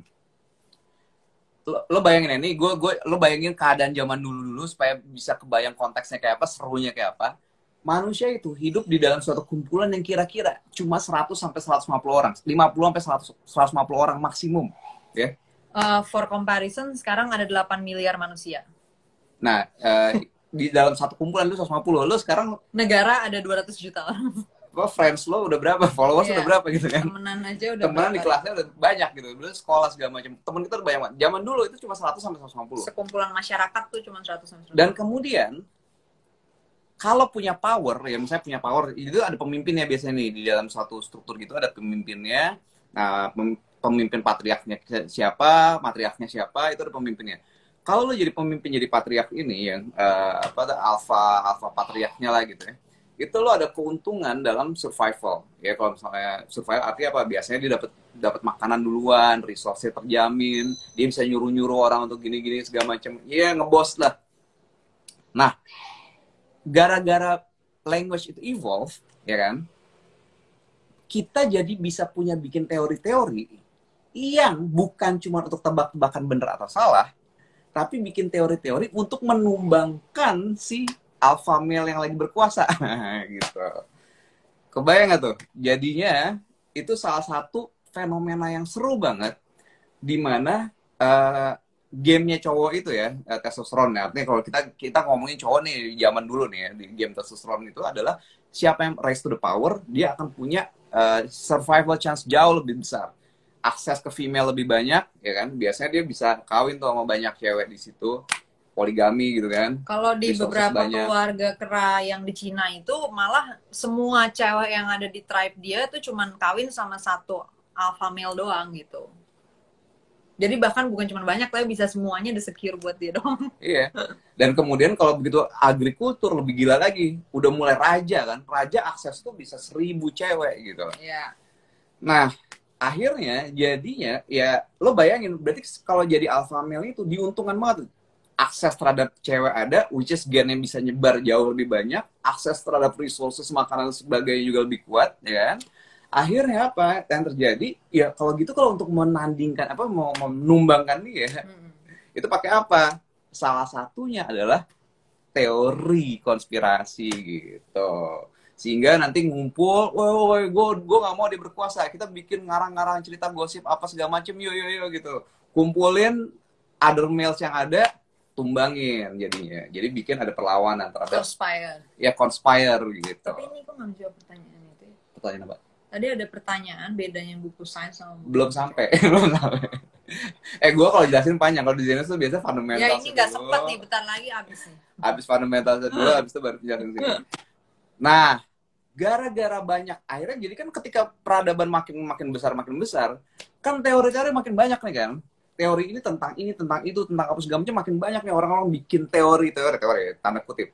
Lo bayangin ini, lo bayangin keadaan zaman dulu supaya bisa kebayang konteksnya kayak apa, serunya kayak apa. Manusia itu hidup di dalam suatu kumpulan yang kira-kira cuma 100 sampai 150 orang, 50 sampai 150 orang maksimum, ya. For comparison, sekarang ada 8 miliar manusia. Nah, di dalam satu kumpulan itu 150, lo sekarang negara ada 200 juta orang. Friends lo udah berapa, followers udah berapa gitu kan? Temenan aja udah di kelasnya udah banyak gitu, belum sekolah segala macam. Temen kita udah banyak banget. Zaman dulu itu cuma 100 sampai 150. Sekumpulan masyarakat tuh cuma 100 sampai 150. Dan kemudian kalau punya power, ya misalnya punya power, itu ada pemimpinnya biasanya nih di dalam suatu struktur gitu, ada pemimpinnya. Nah, pemimpin patriarknya siapa, matriarknya siapa, itu ada pemimpinnya. Kalau lo jadi pemimpin, jadi patriark ini yang alpha patriarknya lah gitu ya. Itu lo ada keuntungan dalam survival ya. Kalau misalnya survival artinya apa, biasanya dia dapat makanan duluan, resource-nya terjamin, dia bisa nyuruh orang untuk gini-gini segala macam, ya ngebos lah. Nah, gara-gara language itu evolve ya kan, kita jadi bisa punya bikin teori-teori yang bukan cuma untuk tebak-tebakan benar atau salah, tapi bikin teori-teori untuk menumbangkan si alpha male yang lagi berkuasa. Gitu. Kebayang nggak tuh? Jadinya itu salah satu fenomena yang seru banget, di mana gamenya cowok itu ya, testosteron ya. Artinya kalau kita ngomongin cowok nih zaman dulu nih ya, di game testosteron itu adalah siapa yang rise to the power, dia akan punya survival chance jauh lebih besar, akses ke female lebih banyak, ya kan? Biasanya dia bisa kawin tuh sama banyak cewek di situ, poligami gitu kan. Kalau di Resources beberapa banyak. keluarga kera yang di Cina itu malah semua cewek yang ada di tribe dia tuh cuman kawin sama satu alpha male doang gitu. Jadi bahkan bukan cuma banyak, tapi bisa semuanya secure buat dia dong. Iya. Dan kemudian kalau begitu agrikultur lebih gila lagi. Udah mulai raja kan. Raja akses tuh bisa 1.000 cewek gitu. Iya. Nah, akhirnya jadinya ya lo bayangin berarti kalau jadi alpha male itu diuntungkan banget. Akses terhadap cewek ada, which is gennya bisa nyebar jauh lebih banyak. Akses terhadap resources, makanan dan sebagainya juga lebih kuat, ya kan? Akhirnya apa yang terjadi? Ya kalau gitu, kalau untuk menandingkan apa, mau menumbangkan dia, itu pakai apa? Salah satunya adalah teori konspirasi gitu. Sehingga nanti ngumpul, woi gue nggak mau dia berkuasa, kita bikin ngarang-ngarang cerita gosip apa segala macem, yo gitu. Kumpulin other males yang ada, tumbangin jadinya. Jadi bikin ada perlawanan terhadap conspire gitu. Tapi ini kok nggak menjawab pertanyaan itu ya? Pertanyaan apa? Tadi ada pertanyaan bedanya buku sains sama buku Belum sampai. Gue kalau jelasin panjang. Kalau di Genesis tuh biasa fundamental. Ya ini nggak sempat nih, bentar lagi habis nih. Habis fundamental dulu, habis itu baru jelasin sini. Nah, gara-gara banyak akhirnya, jadi kan ketika peradaban makin besar, kan teori-teori makin banyak nih kan. Teori ini tentang itu, tentang apa segala macam, makin banyak nih orang-orang bikin teori tanda kutip.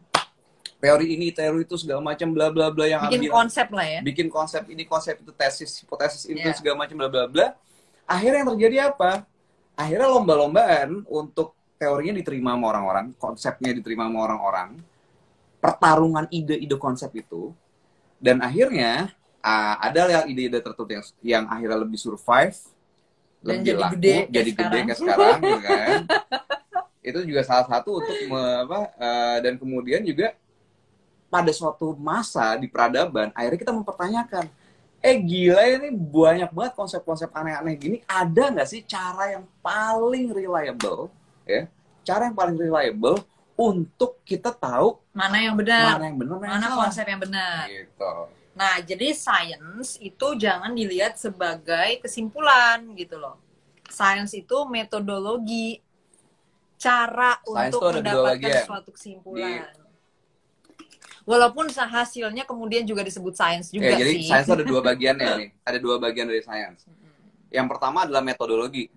Teori ini, teori itu segala macam, bla bla bla, yang bikin konsep lah ya. Bikin konsep ini, konsep itu, tesis, hipotesis ini, segala macam, bla bla bla. Akhirnya yang terjadi apa? Akhirnya lomba-lombaan untuk teorinya diterima sama orang-orang, konsepnya diterima sama orang-orang, pertarungan ide-ide konsep itu, dan akhirnya ada ide-ide tertentu yang akhirnya lebih survive, dan lebih laku, jadi gede kayak sekarang, gitu kan? Itu juga salah satu untuk dan kemudian juga pada suatu masa di peradaban, akhirnya kita mempertanyakan, gila ini banyak banget konsep-konsep aneh-aneh gini, ada nggak sih cara yang paling reliable, ya? Cara yang paling reliable untuk kita tahu mana yang benar, mana konsep yang benar. Gitu. Nah, jadi sains itu jangan dilihat sebagai kesimpulan gitu loh. Sains itu metodologi, cara Sains untuk mendapatkan suatu kesimpulan. Walaupun hasilnya kemudian juga disebut sains juga jadi sih. Sains ada dua bagiannya nih. Ada dua bagian dari sains. Yang pertama adalah metodologi.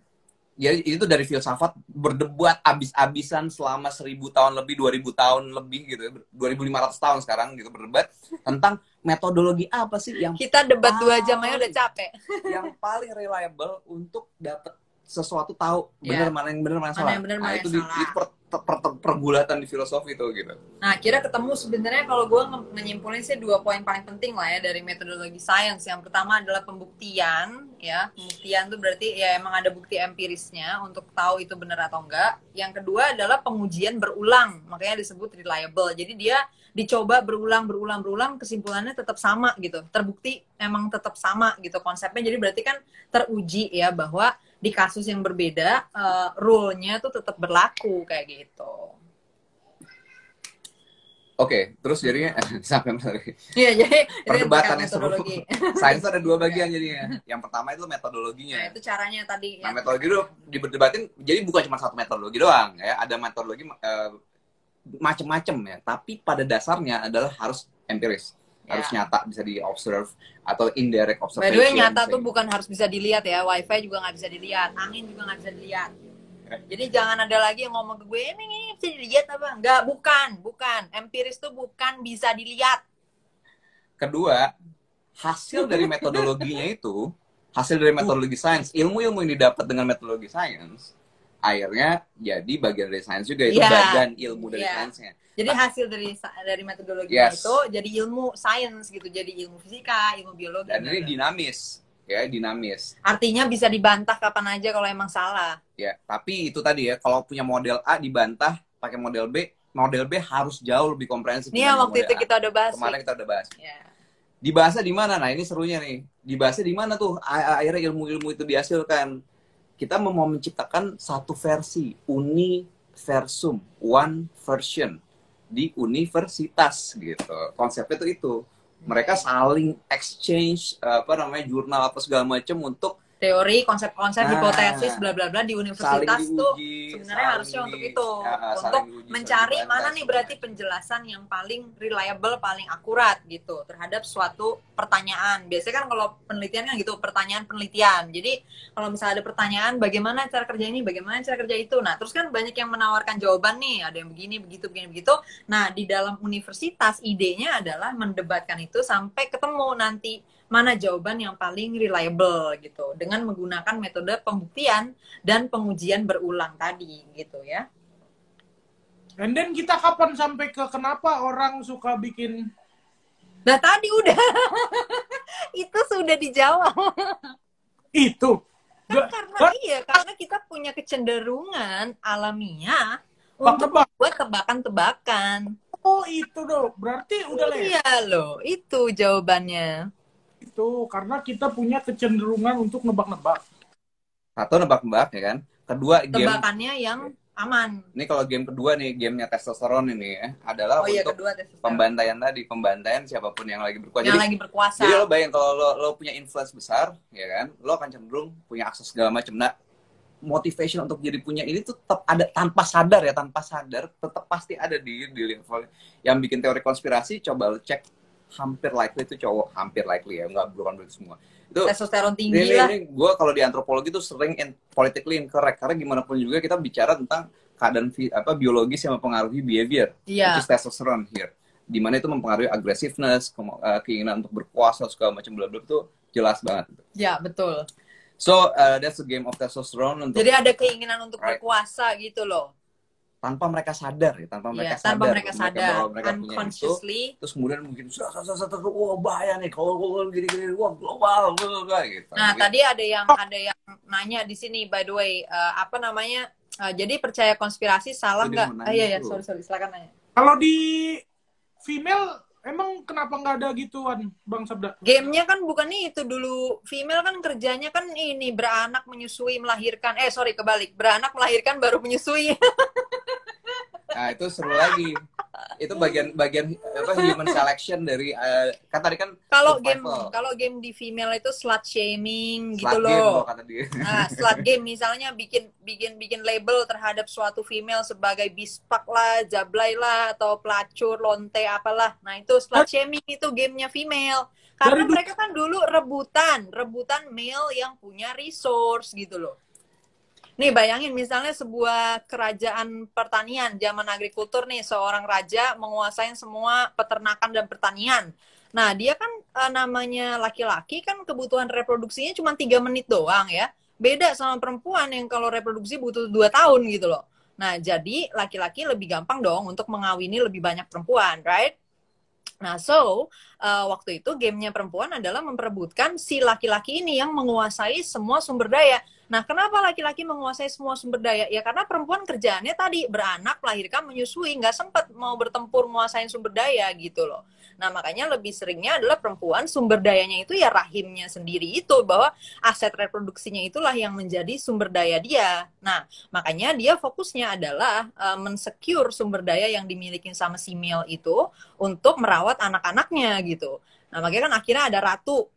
Jadi itu dari filsafat berdebat abis-abisan selama 1.000 tahun lebih, 2.000 tahun lebih gitu, 2.500 tahun sekarang gitu, berdebat tentang metodologi apa sih yang kita debat 2 jam aja udah capek. Yang paling reliable untuk dapat sesuatu, tahu benar mana yang benar, mana salah. Nah, itu pergulatan di filosofi itu gitu. Nah, kira ketemu sebenarnya kalau gue menyimpulin sih 2 poin paling penting lah ya dari metodologi sains. Yang pertama adalah pembuktian, ya. Pembuktian itu berarti ya emang ada bukti empirisnya untuk tahu itu benar atau enggak. Yang kedua adalah pengujian berulang, makanya disebut reliable. Jadi dia dicoba berulang, kesimpulannya tetap sama gitu. Terbukti emang tetap sama gitu konsepnya. Jadi berarti kan teruji ya bahwa di kasus yang berbeda, rule-nya tuh tetap berlaku kayak gitu. Oke, terus jadinya sampai lagi. Iya, jadi perdebatan yang seru. Sains ada 2 bagian jadinya. Yang pertama itu metodologinya. Nah, itu caranya tadi. Nah, metodologi itu diberdebatin, jadi bukan cuma satu metodologi doang ya. Ada metodologi macam-macam ya, tapi pada dasarnya adalah harus empiris. Harus nyata, bisa di-observe atau indirect observation. By the way, nyata tuh bukan harus bisa dilihat ya. Wifi juga nggak bisa dilihat, angin juga nggak bisa dilihat. Jadi jangan ada lagi yang ngomong ke gue, ini bisa dilihat apa? Enggak, bukan. Empiris tuh bukan bisa dilihat. Kedua, hasil dari metodologinya itu, hasil dari metodologi sains, ilmu-ilmu yang didapat dengan metodologi sains, akhirnya jadi bagian dari sains juga, itu Iya. bagian ilmu dari Iya. sainsnya. Jadi hasil dari metodologinya Yes. itu jadi ilmu sains gitu, jadi ilmu fisika, ilmu biologi. Dan ini dinamis, ya dinamis. Artinya bisa dibantah kapan aja kalau emang salah. Ya, tapi itu tadi ya, kalau punya model A dibantah pakai model B harus jauh lebih komprehensif. Nih ya, waktu model itu A. kita udah bahas. Kemarin kita udah bahas. Ya. Dibahasnya di mana? Nah, ini serunya nih. Dibahasnya di mana tuh? Akhirnya ilmu-ilmu itu dihasilkan. Kita mau menciptakan satu versi, universum, one version di universitas gitu. Konsepnya tuh itu. Mereka saling exchange jurnal apa segala macam untuk Teori, konsep-konsep, Nah, hipotesis, bla bla bla di universitas saling tuh diuji, sebenarnya harusnya untuk itu, untuk saling diuji, mencari saling mana dibantah, nih berarti penjelasan yang paling reliable, paling akurat gitu terhadap suatu pertanyaan. Biasanya kan kalau penelitian kan gitu, pertanyaan penelitian. Jadi kalau misalnya ada pertanyaan bagaimana cara kerja ini, bagaimana cara kerja itu. Nah, terus kan banyak yang menawarkan jawaban nih, ada yang begini, begitu, begini, begitu. Nah, di dalam universitas idenya adalah mendebatkan itu sampai ketemu nanti mana jawaban yang paling reliable gitu dengan menggunakan metode pembuktian dan pengujian berulang tadi gitu ya. And then kita kapan sampai ke kenapa orang suka bikin? Nah tadi udah itu sudah dijawab. Itu Kan karena kita punya kecenderungan alamiah untuk tebak. membuat tebakan-tebakan. Oh itu dong, berarti udah Iya loh, itu jawabannya. Itu karena kita punya kecenderungan untuk nebak-nebak. Satu nebak-nebak ya kan. Kedua game. Tebakannya yang aman. Ini kalau game kedua nih, gamenya testosteron ini ya, adalah untuk kedua testosteron. pembantaian tadi, pembantaian siapapun yang lagi berkuasa. Yang lagi berkuasa. Jadi lo bayangin kalau lo punya influence besar, ya kan, lo akan cenderung punya akses segala macam. Nah, motivation untuk jadi punya ini tuh tetap ada tanpa sadar, tetap pasti ada di level yang bikin teori konspirasi. Coba lo cek, hampir likely itu cowok, hampir likely ya, bukan berarti semua. Itu testosteron tinggi lah. Ini gue kalau di antropologi tuh sering politically incorrect karena gimana pun juga kita bicara tentang keadaan biologis yang mempengaruhi behavior, Iya. which is testosterone here, dimana itu mempengaruhi aggressiveness, keinginan untuk berkuasa segala macam bla bla, itu jelas banget. Ya betul. So that's the game of testosterone. Jadi ada keinginan untuk berkuasa gitu loh. Tanpa mereka sadar ya, tanpa mereka sadar, bahwa mereka unconsciously. punya itu, terus kemudian mungkin wah bahaya nih kalau gini wah global gitu. Nah tadi ada yang nanya di sini, by the way, apa namanya? Jadi percaya konspirasi salah nggak? Iya sorry silakan nanya. Kalau di female emang kenapa nggak ada gituan, Bang Sabda? Gamenya kan bukan itu dulu. Female kan kerjanya kan ini beranak, menyusui, melahirkan. Kebalik, beranak, melahirkan, baru menyusui. Nah itu seru lagi. Itu bagian human selection dari kan tadi kan kalau game di female itu slut shaming gitu loh. Kata dia. Nah, slut game misalnya bikin label terhadap suatu female sebagai bispak lah, jablay lah, atau pelacur, lonte apalah. Nah, itu slut shaming, itu gamenya female. Karena mereka kan dulu rebutan male yang punya resource gitu loh. Nih bayangin misalnya sebuah kerajaan pertanian zaman agrikultur nih, seorang raja menguasai semua peternakan dan pertanian. Nah dia kan namanya laki-laki kan kebutuhan reproduksinya cuma 3 menit doang ya. Beda sama perempuan yang kalau reproduksi butuh 2 tahun gitu loh. Nah jadi laki-laki lebih gampang dong untuk mengawini lebih banyak perempuan, right? Nah, waktu itu gamenya perempuan adalah memperebutkan si laki-laki ini yang menguasai semua sumber daya. Nah, kenapa laki-laki menguasai semua sumber daya? Ya karena perempuan kerjaannya tadi beranak, melahirkan, menyusui, nggak sempat mau bertempur menguasai sumber daya gitu loh. Nah, makanya lebih seringnya adalah perempuan sumber dayanya itu ya rahimnya sendiri itu, bahwa aset reproduksinya itulah yang menjadi sumber daya dia. Nah, makanya dia fokusnya adalah mensecure sumber daya yang dimiliki sama si male itu untuk merawat anak-anaknya gitu. Nah, makanya kan akhirnya ada ratu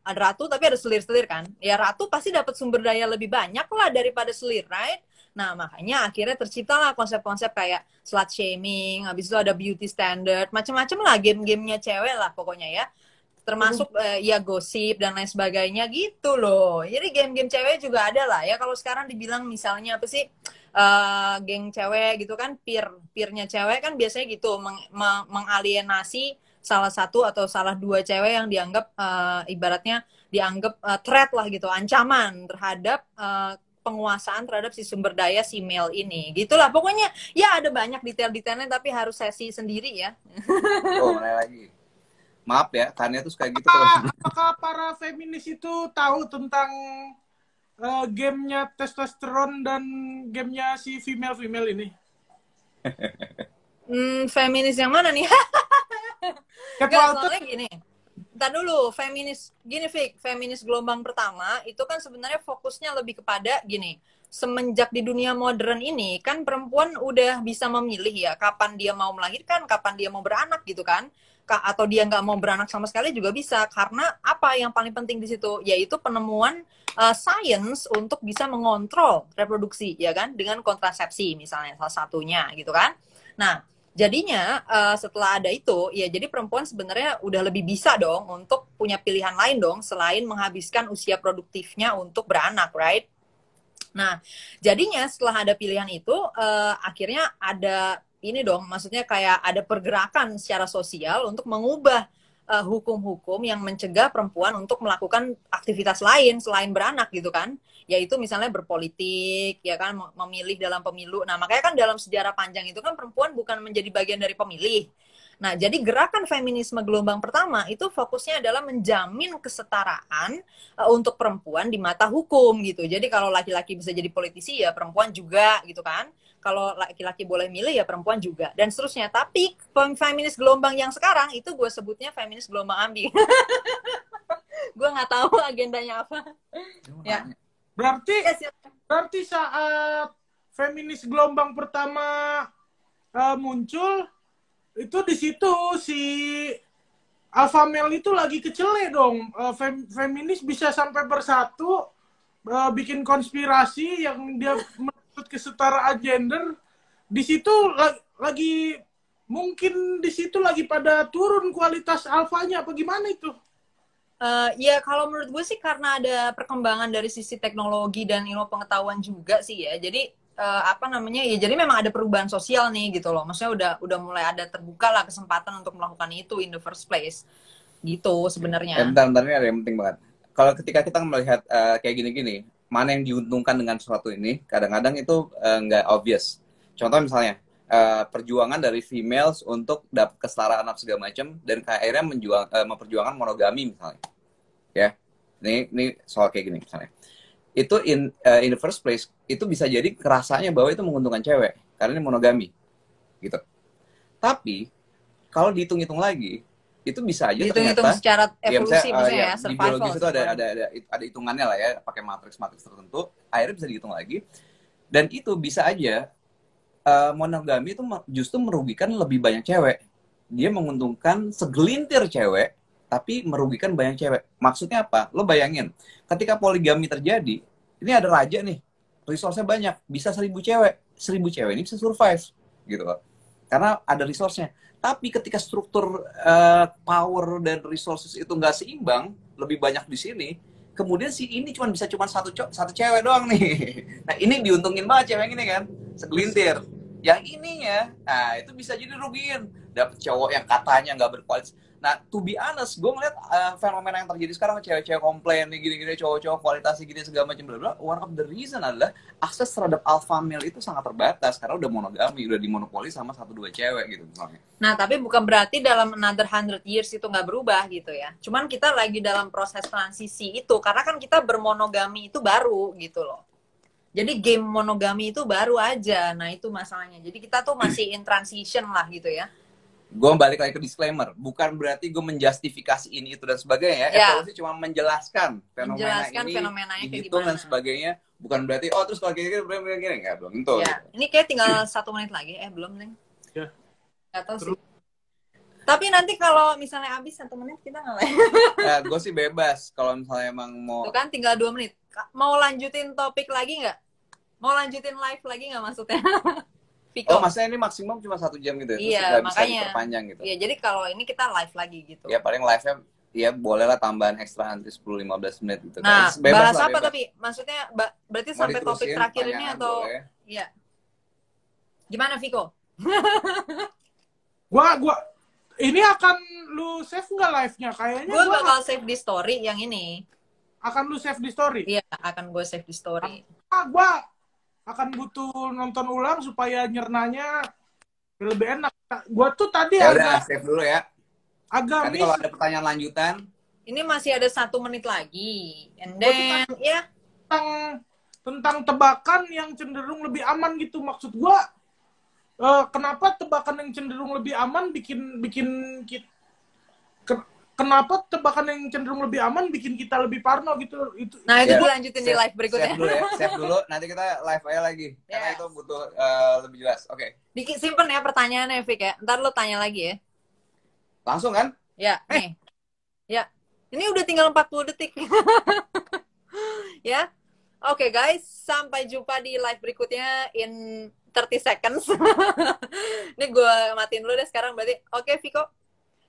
tapi ada selir-selir kan. Ya ratu pasti dapat sumber daya lebih banyak lah daripada selir, right? Nah, makanya akhirnya terciptalah konsep-konsep kayak slut shaming, habis itu ada beauty standard, macam-macam lah game-gamenya cewek lah pokoknya ya. Termasuk ya gosip dan lain sebagainya gitu loh. Jadi game-game cewek juga ada lah ya. Kalau sekarang dibilang misalnya apa sih, geng cewek gitu kan, peer-nya cewek kan biasanya gitu, mengalienasi salah satu atau salah 2 cewek yang dianggap ibaratnya dianggap threat lah gitu, ancaman terhadap penguasaan terhadap si sumber daya si male ini. Gitulah pokoknya ya ada banyak detail-detailnya tapi harus sesi sendiri ya. Oh, mulai lagi. Maaf ya, Tania tuh kayak gitu. Apakah para feminis itu tahu tentang gamenya testosteron dan gamenya si female ini? Feminis yang mana nih? Cat Nggak, Walton, soalnya gini. Ntar dulu, feminis gelombang pertama itu kan sebenarnya fokusnya lebih kepada gini. Semenjak di dunia modern ini kan perempuan udah bisa memilih ya kapan dia mau melahirkan, kapan dia mau beranak gitu kan. Atau dia nggak mau beranak sama sekali juga bisa. Karena apa yang paling penting di situ? Yaitu penemuan sains untuk bisa mengontrol reproduksi ya kan dengan kontrasepsi misalnya salah satunya gitu kan. Nah, jadinya setelah ada itu, ya jadi perempuan sebenarnya udah lebih bisa dong untuk punya pilihan lain dong selain menghabiskan usia produktifnya untuk beranak, right? Nah, jadinya setelah ada pilihan itu, akhirnya ada ini dong, maksudnya kayak ada pergerakan secara sosial untuk mengubah hukum-hukum yang mencegah perempuan untuk melakukan aktivitas lain selain beranak gitu kan, yaitu misalnya berpolitik ya kan, memilih dalam pemilu. Nah makanya kan dalam sejarah panjang itu kan perempuan bukan menjadi bagian dari pemilih. Nah jadi gerakan feminisme gelombang pertama itu fokusnya adalah menjamin kesetaraan untuk perempuan di mata hukum gitu. Jadi kalau laki-laki bisa jadi politisi ya perempuan juga gitu kan. Kalau laki-laki boleh milih ya perempuan juga dan seterusnya. Tapi feminis gelombang yang sekarang itu gue sebutnya feminis gelombang ambi. Gue nggak tahu agendanya apa. Ya. Berarti saat feminis gelombang pertama muncul itu di situ si alpha male itu lagi kecele dong. Feminis bisa sampai bersatu bikin konspirasi yang dia kesetaraan gender di situ lagi mungkin di situ lagi pada turun kualitas alfanya apa gimana itu? Ya kalau menurut gue sih karena ada perkembangan dari sisi teknologi dan ilmu pengetahuan juga sih ya. Jadi apa namanya ya jadi memang ada perubahan sosial nih gitu loh. Maksudnya udah mulai ada terbuka lah kesempatan untuk melakukan itu in the first place gitu sebenarnya. Bentar ini ada yang penting banget. Kalau ketika kita melihat kayak gini-gini, mana yang diuntungkan dengan sesuatu ini, kadang-kadang itu nggak obvious. Contoh misalnya, perjuangan dari females untuk dapat kesetaraan apa segala macam, dan akhirnya memperjuangkan monogami misalnya. Ya, ini soal kayak gini misalnya. Itu in the first place, itu bisa jadi kerasanya bahwa itu menguntungkan cewek, karena ini monogami. Gitu. Tapi, kalau dihitung-hitung lagi, itu bisa aja ternyata secara evolusi ya, survival. Di biologis itu ada hitungannya lah ya, pakai matriks tertentu, akhirnya bisa dihitung lagi. Dan itu bisa aja monogami itu justru merugikan lebih banyak cewek. Dia menguntungkan segelintir cewek, tapi merugikan banyak cewek. Maksudnya apa? Lo bayangin, ketika poligami terjadi, ini ada raja nih, resource-nya banyak, bisa 1.000 cewek. 1.000 cewek ini bisa survive, gitu loh. Karena ada resource-nya. Tapi ketika struktur power dan resources itu nggak seimbang, lebih banyak di sini, kemudian si ini cuma satu cewek doang nih. Nah ini diuntungin banget cewek ini kan, segelintir. Yang ininya, nah itu bisa jadi rugiin. Dapet cowok yang katanya nggak berkualitas. Nah, to be honest, gue ngeliat fenomena yang terjadi sekarang, cewek-cewek komplain nih gini-gini, cowok-cowok kualitasnya gini segala macam bla bla. One of the reason adalah akses terhadap alpha male itu sangat terbatas karena udah monogami, udah dimonopoli sama 1-2 cewek gitu misalnya. Nah, tapi bukan berarti dalam another 100 years itu nggak berubah gitu ya. Cuman kita lagi dalam proses transisi itu karena kan kita bermonogami itu baru gitu loh. Jadi game monogami itu baru aja. Nah, itu masalahnya. Jadi kita tuh masih in transition lah gitu ya. Gue balik lagi ke disclaimer, bukan berarti gue menjustifikasi ini itu dan sebagainya ya. Evolusi cuma menjelaskan fenomena ini dihitung dan sebagainya, bukan berarti terus kalau gini nggak, belum tentu ya. Gitu. Ini kayak tinggal 1 menit lagi belum Neng ya. Nggak tahu sih, tapi nanti kalau misalnya habis 1 menit kita nggak ya, gue sih bebas kalau misalnya emang mau tuh kan tinggal 2 menit mau lanjutin topik lagi nggak, mau lanjutin live lagi nggak maksudnya? Oh, maksudnya ini maksimum cuma 1 jam gitu ya? Iya, terus makanya. Bisa diperpanjang gitu? Iya, jadi kalau ini kita live lagi gitu. Ya, paling live-nya, ya boleh lah tambahan ekstra nanti 10-15 menit gitu. Nah, bebas bahas apa tapi? Maksudnya, berarti mau sampai topik terakhir ini atau? Iya. Gimana, Viko? Gua, ini akan lu save nggak live-nya? Kayaknya gue bakal save di story yang ini. Akan lu save di story? Iya, akan gue save di story. gue akan butuh nonton ulang supaya nyernanya lebih enak. Gue tuh tadi Ya udah, save dulu ya. agak Nanti miss kalau ada pertanyaan lanjutan, Ini masih ada 1 menit lagi. And then, ya. tentang tebakan yang cenderung lebih aman gitu. Maksud gue, kenapa tebakan yang cenderung lebih aman kenapa tebakan yang cenderung lebih aman bikin kita lebih parno gitu? Nah, itu Ya, dilanjutin di live berikutnya. save dulu ya, save dulu. Nanti kita live aja lagi. Karena Yes. itu butuh lebih jelas. Oke, Simpen ya pertanyaannya, Fik ya. Ntar lo tanya lagi ya. langsung kan? Ya, nih. Ya. Ini udah tinggal 40 detik. Ya. Oke, guys. Sampai jumpa di live berikutnya in 30 seconds. Ini gue matiin dulu deh sekarang berarti. Oke, Viko.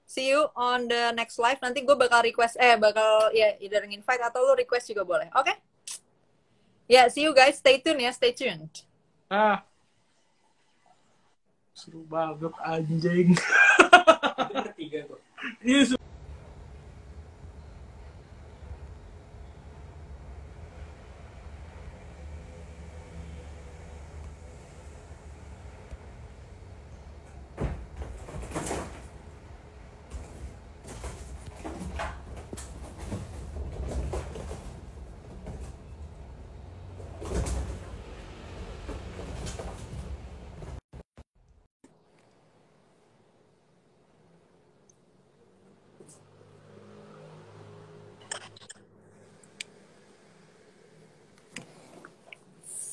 See you on the next live. Nanti gue bakal request, ya either invite atau lo request juga boleh. Oke? Ya, see you guys. Stay tune ya. Stay tuned. Seru banget anjing. Iya,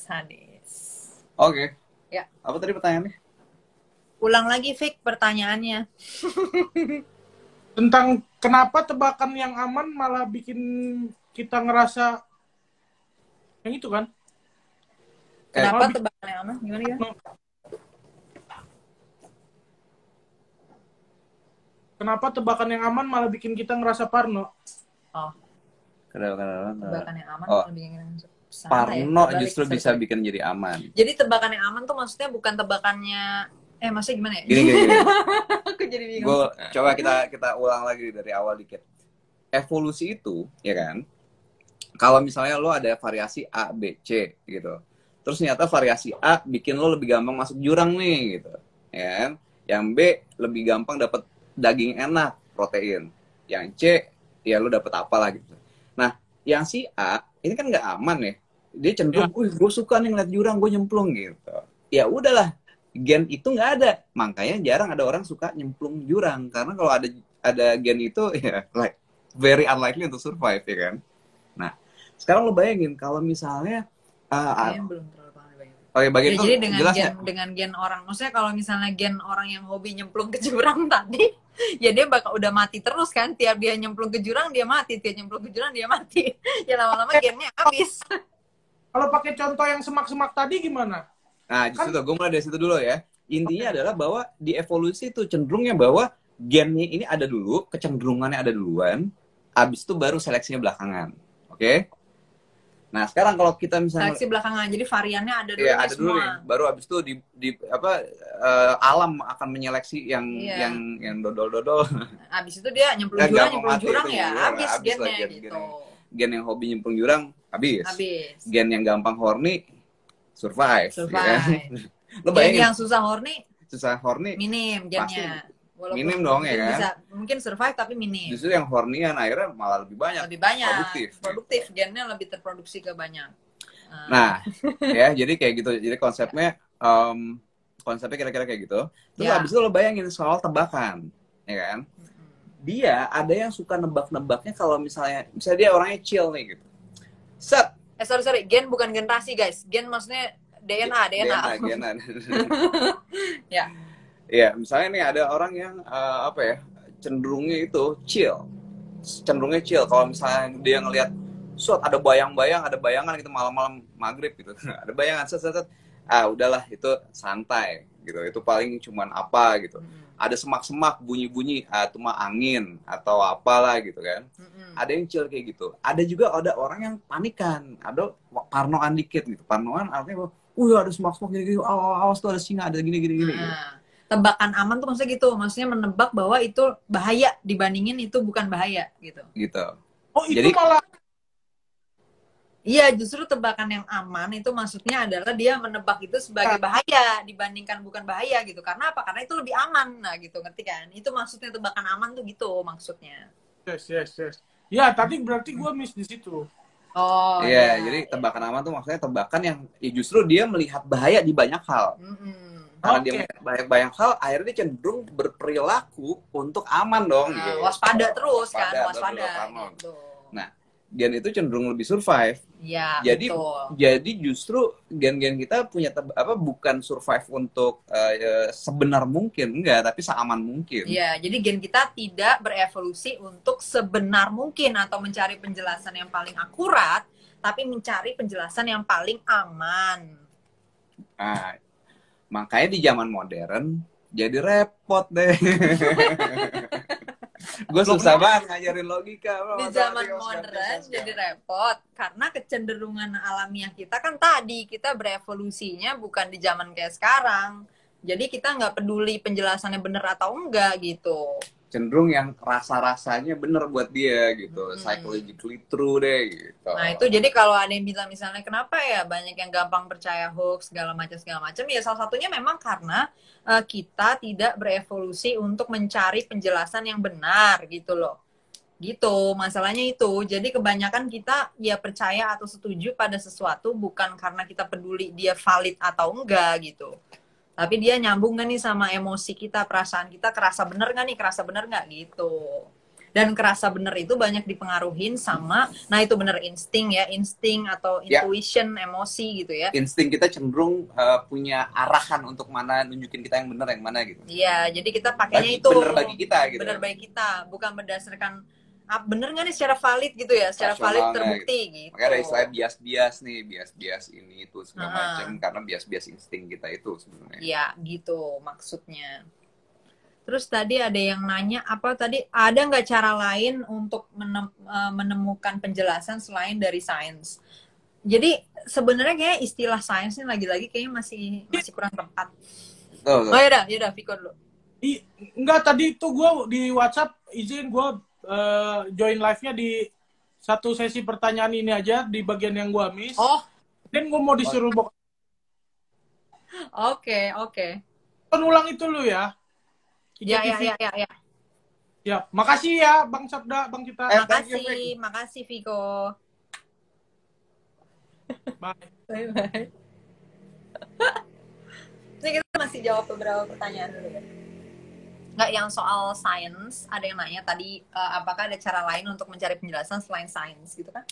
Sadis. Oke. Ya. Apa tadi pertanyaannya? Ulang lagi, Fik, pertanyaannya. tentang kenapa tebakan yang aman malah bikin kita ngerasa yang itu kan? Kenapa tebakan yang aman? Gimana ya? Kenapa tebakan yang aman malah bikin kita ngerasa parno? Oh, Kenapa? tebakan yang aman Oh. lebih santai Parno ya? justru Balik, bisa sorry. bikin jadi aman. Jadi tebakan yang aman tuh maksudnya bukan tebakannya maksudnya gimana ya? Gini. Aku jadi bingung. Gue coba kita ulang lagi dari awal dikit. Evolusi itu, ya kan? Kalau misalnya lo ada variasi A, B, C gitu. Terus ternyata variasi A bikin lo lebih gampang masuk jurang nih gitu. Ya kan? Yang B lebih gampang dapat daging enak, protein. Yang C ya lo dapet apalah gitu. Nah, yang si A ini kan nggak aman ya. Dia cenderung, gue suka nih ngeliat jurang, gue nyemplung gitu. Ya udahlah, gen itu nggak ada. Makanya jarang ada orang suka nyemplung jurang. Karena kalau ada gen itu, ya like very unlikely untuk survive, ya kan? Nah, sekarang lo bayangin kalau misalnya Kayaknya belum terlalu paham banyak. oke, bagian Ya, itu jadi dengan jelas gen, nggak? dengan gen orang, maksudnya kalau misalnya gen orang yang hobi nyemplung ke jurang tadi, ya dia bakal udah mati terus kan. Tiap dia nyemplung ke jurang dia mati, tiap nyemplung ke jurang dia mati. Ya lama-lama gennya habis. Kalau pakai contoh yang semak-semak tadi gimana? Nah, justru tuh, gue mulai dari situ dulu ya. Intinya adalah bahwa di evolusi itu cenderungnya bahwa gennya ini ada dulu, kecenderungannya ada duluan, abis itu baru seleksinya belakangan. Oke? Nah, sekarang kalau kita misalnya Seleksi belakangan, jadi variannya ada dulu ya nih ada dulu semua. nih, baru abis itu alam akan menyeleksi yang Iya. yang dodol-dodol. Habis itu dia nyemplung Nggak jurang, mau nyemplung mati jurang itu, ya, jurang, habis habis lah gennya gen gitu. Gen yang hobi nyemplung jurang habis. Habis. Gen yang gampang horny survive. Ya kan? Survive. Lo Gen bayangin yang susah horny susah horny, minim gennya. Walaupun minim dong, ya mungkin kan? bisa, mungkin survive tapi minim. justru yang hornyan akhirnya malah lebih banyak. Lebih banyak. Produktif. Gennya lebih terproduksi ke banyak. Nah, ya jadi kayak gitu. Jadi konsepnya kira-kira kayak gitu. Terus Ya. habis itu lo bayangin soal tebakan, ya kan? Dia ada yang suka nebak-nebaknya kalau misalnya dia orangnya chill nih gitu. Set. Sorry, gen bukan generasi guys. Gen maksudnya DNA. DNA. Ya. Ya, misalnya nih ada orang yang cenderungnya itu chill. Cenderungnya chill kalau misalnya dia ngelihat ada bayangan gitu malam-malam maghrib gitu. Ada bayangan set. Udahlah itu santai gitu. Itu paling cuman apa gitu. Ada semak-semak bunyi-bunyi, itu mah angin atau apalah gitu kan. Ada yang chill kayak gitu. Ada juga orang yang panikan, ada parnoan dikit gitu. Parnoan artinya ada semak-semak gini-gini, awas tuh ada singa, ada gini-gini gitu. Tebakan aman tuh maksudnya gitu. Maksudnya menebak bahwa itu bahaya dibandingin itu bukan bahaya gitu. Gitu. Oh, itu Jadi, malah Iya, justru tebakan yang aman itu maksudnya adalah dia menebak itu sebagai bahaya dibandingkan bukan bahaya gitu. Karena apa? Karena itu lebih aman. Nah, gitu, ngerti kan? Itu maksudnya tebakan aman tuh gitu maksudnya. Yes. Ya, tadi berarti gue miss di situ. Oh, Iya, iya. jadi tebakan aman tuh maksudnya tebakan yang ya justru dia melihat bahaya di banyak hal. Karena dia Oke. melihat banyak hal, akhirnya dia cenderung berperilaku untuk aman dong. Nah, gitu. waspada terus kan, Waspada, waspada. betul. Gitu. Nah, gen itu cenderung lebih survive. Iya, Jadi betul. jadi justru gen-gen kita punya bukan survive untuk sebenar mungkin, enggak, tapi seaman mungkin. Iya, jadi gen kita tidak berevolusi untuk sebenar mungkin atau mencari penjelasan yang paling akurat, tapi mencari penjelasan yang paling aman. Nah, makanya di zaman modern jadi repot deh. Gue susah banget ngajarin logika. Di zaman modern jadi repot karena kecenderungan alamiah kita kan tadi kita berevolusinya bukan di zaman kayak sekarang. Jadi kita nggak peduli penjelasannya benar atau enggak gitu. Cenderung yang rasa-rasanya bener buat dia gitu, psychologically true deh gitu. Nah itu jadi kalau ada yang bilang misalnya kenapa ya banyak yang gampang percaya hoax segala macam ya salah satunya memang karena kita tidak berevolusi untuk mencari penjelasan yang benar gitu loh. Gitu, masalahnya itu. Jadi kebanyakan kita ya percaya atau setuju pada sesuatu bukan karena kita peduli dia valid atau enggak gitu. Tapi dia nyambung gak nih sama emosi kita, perasaan kita, kerasa bener gak nih, kerasa bener gak gitu. Dan kerasa bener itu banyak dipengaruhin sama, nah itu bener insting atau intuition, emosi gitu ya. Insting kita cenderung punya arahan untuk mana, nunjukin kita yang bener, yang mana gitu. Iya, jadi kita pakainya itu. Bener bagi kita gitu. Bener bagi kita, bukan berdasarkan bener nggak nih secara valid gitu ya, secara valid terbukti gitu. Makanya ada istilah bias-bias nih, bias-bias ini itu segala macam karena bias-bias insting kita itu sebenarnya. Iya, gitu maksudnya. Terus tadi ada yang nanya apa tadi, ada nggak cara lain untuk menemukan penjelasan selain dari sains? Jadi sebenarnya kayak istilah sains ini lagi-lagi kayaknya masih kurang tepat. Oh ya udah Viko dulu. Enggak, tadi itu gue di WhatsApp izin gue join live-nya di satu sesi pertanyaan ini aja di bagian yang gue miss. Oh. Dan gue mau disuruh Oke. Penulang itu lu ya. Ya. Ya, makasih ya Bang Sabda, Bang Cita. Makasih Viko. Bye. Bye. Ini kita masih jawab beberapa pertanyaan dulu ya. Nggak, yang soal sains, ada yang nanya tadi apakah ada cara lain untuk mencari penjelasan selain sains gitu kan?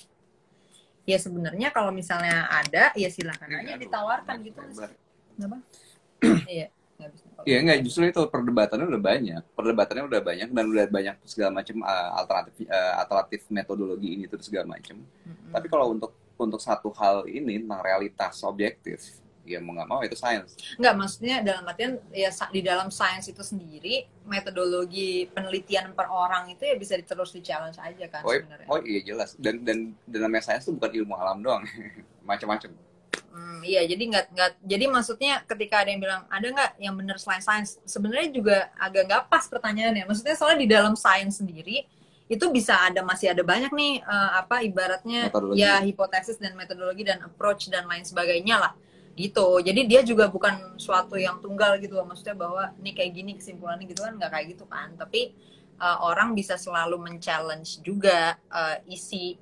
Ya sebenarnya kalau misalnya ada, ya silakan aja ditawarkan gitu. Kenapa? Iya. Iya enggak, justru itu perdebatannya udah banyak dan udah banyak segala macam alternatif metodologi ini terus segala macam. Tapi kalau untuk satu hal ini tentang realitas objektif, ya mau nggak mau itu sains. Enggak, maksudnya dalam artian ya di dalam sains itu sendiri metodologi penelitian per orang itu ya bisa terus di-challenge aja kan sebenarnya. Oh iya jelas. Dan namanya sains itu bukan ilmu alam doang, macam-macam. Iya, jadi jadi maksudnya ketika ada yang bilang ada nggak yang benar selain sains, sebenarnya juga agak nggak pas pertanyaannya. Maksudnya soalnya di dalam sains sendiri itu masih ada banyak nih ibaratnya metodologi. Ya hipotesis dan metodologi dan approach dan lain sebagainya lah gitu. Jadi dia juga bukan suatu yang tunggal gitu loh. Maksudnya bahwa ini kayak gini kesimpulannya gitu kan, nggak kayak gitu kan. Tapi orang bisa selalu men-challenge juga isi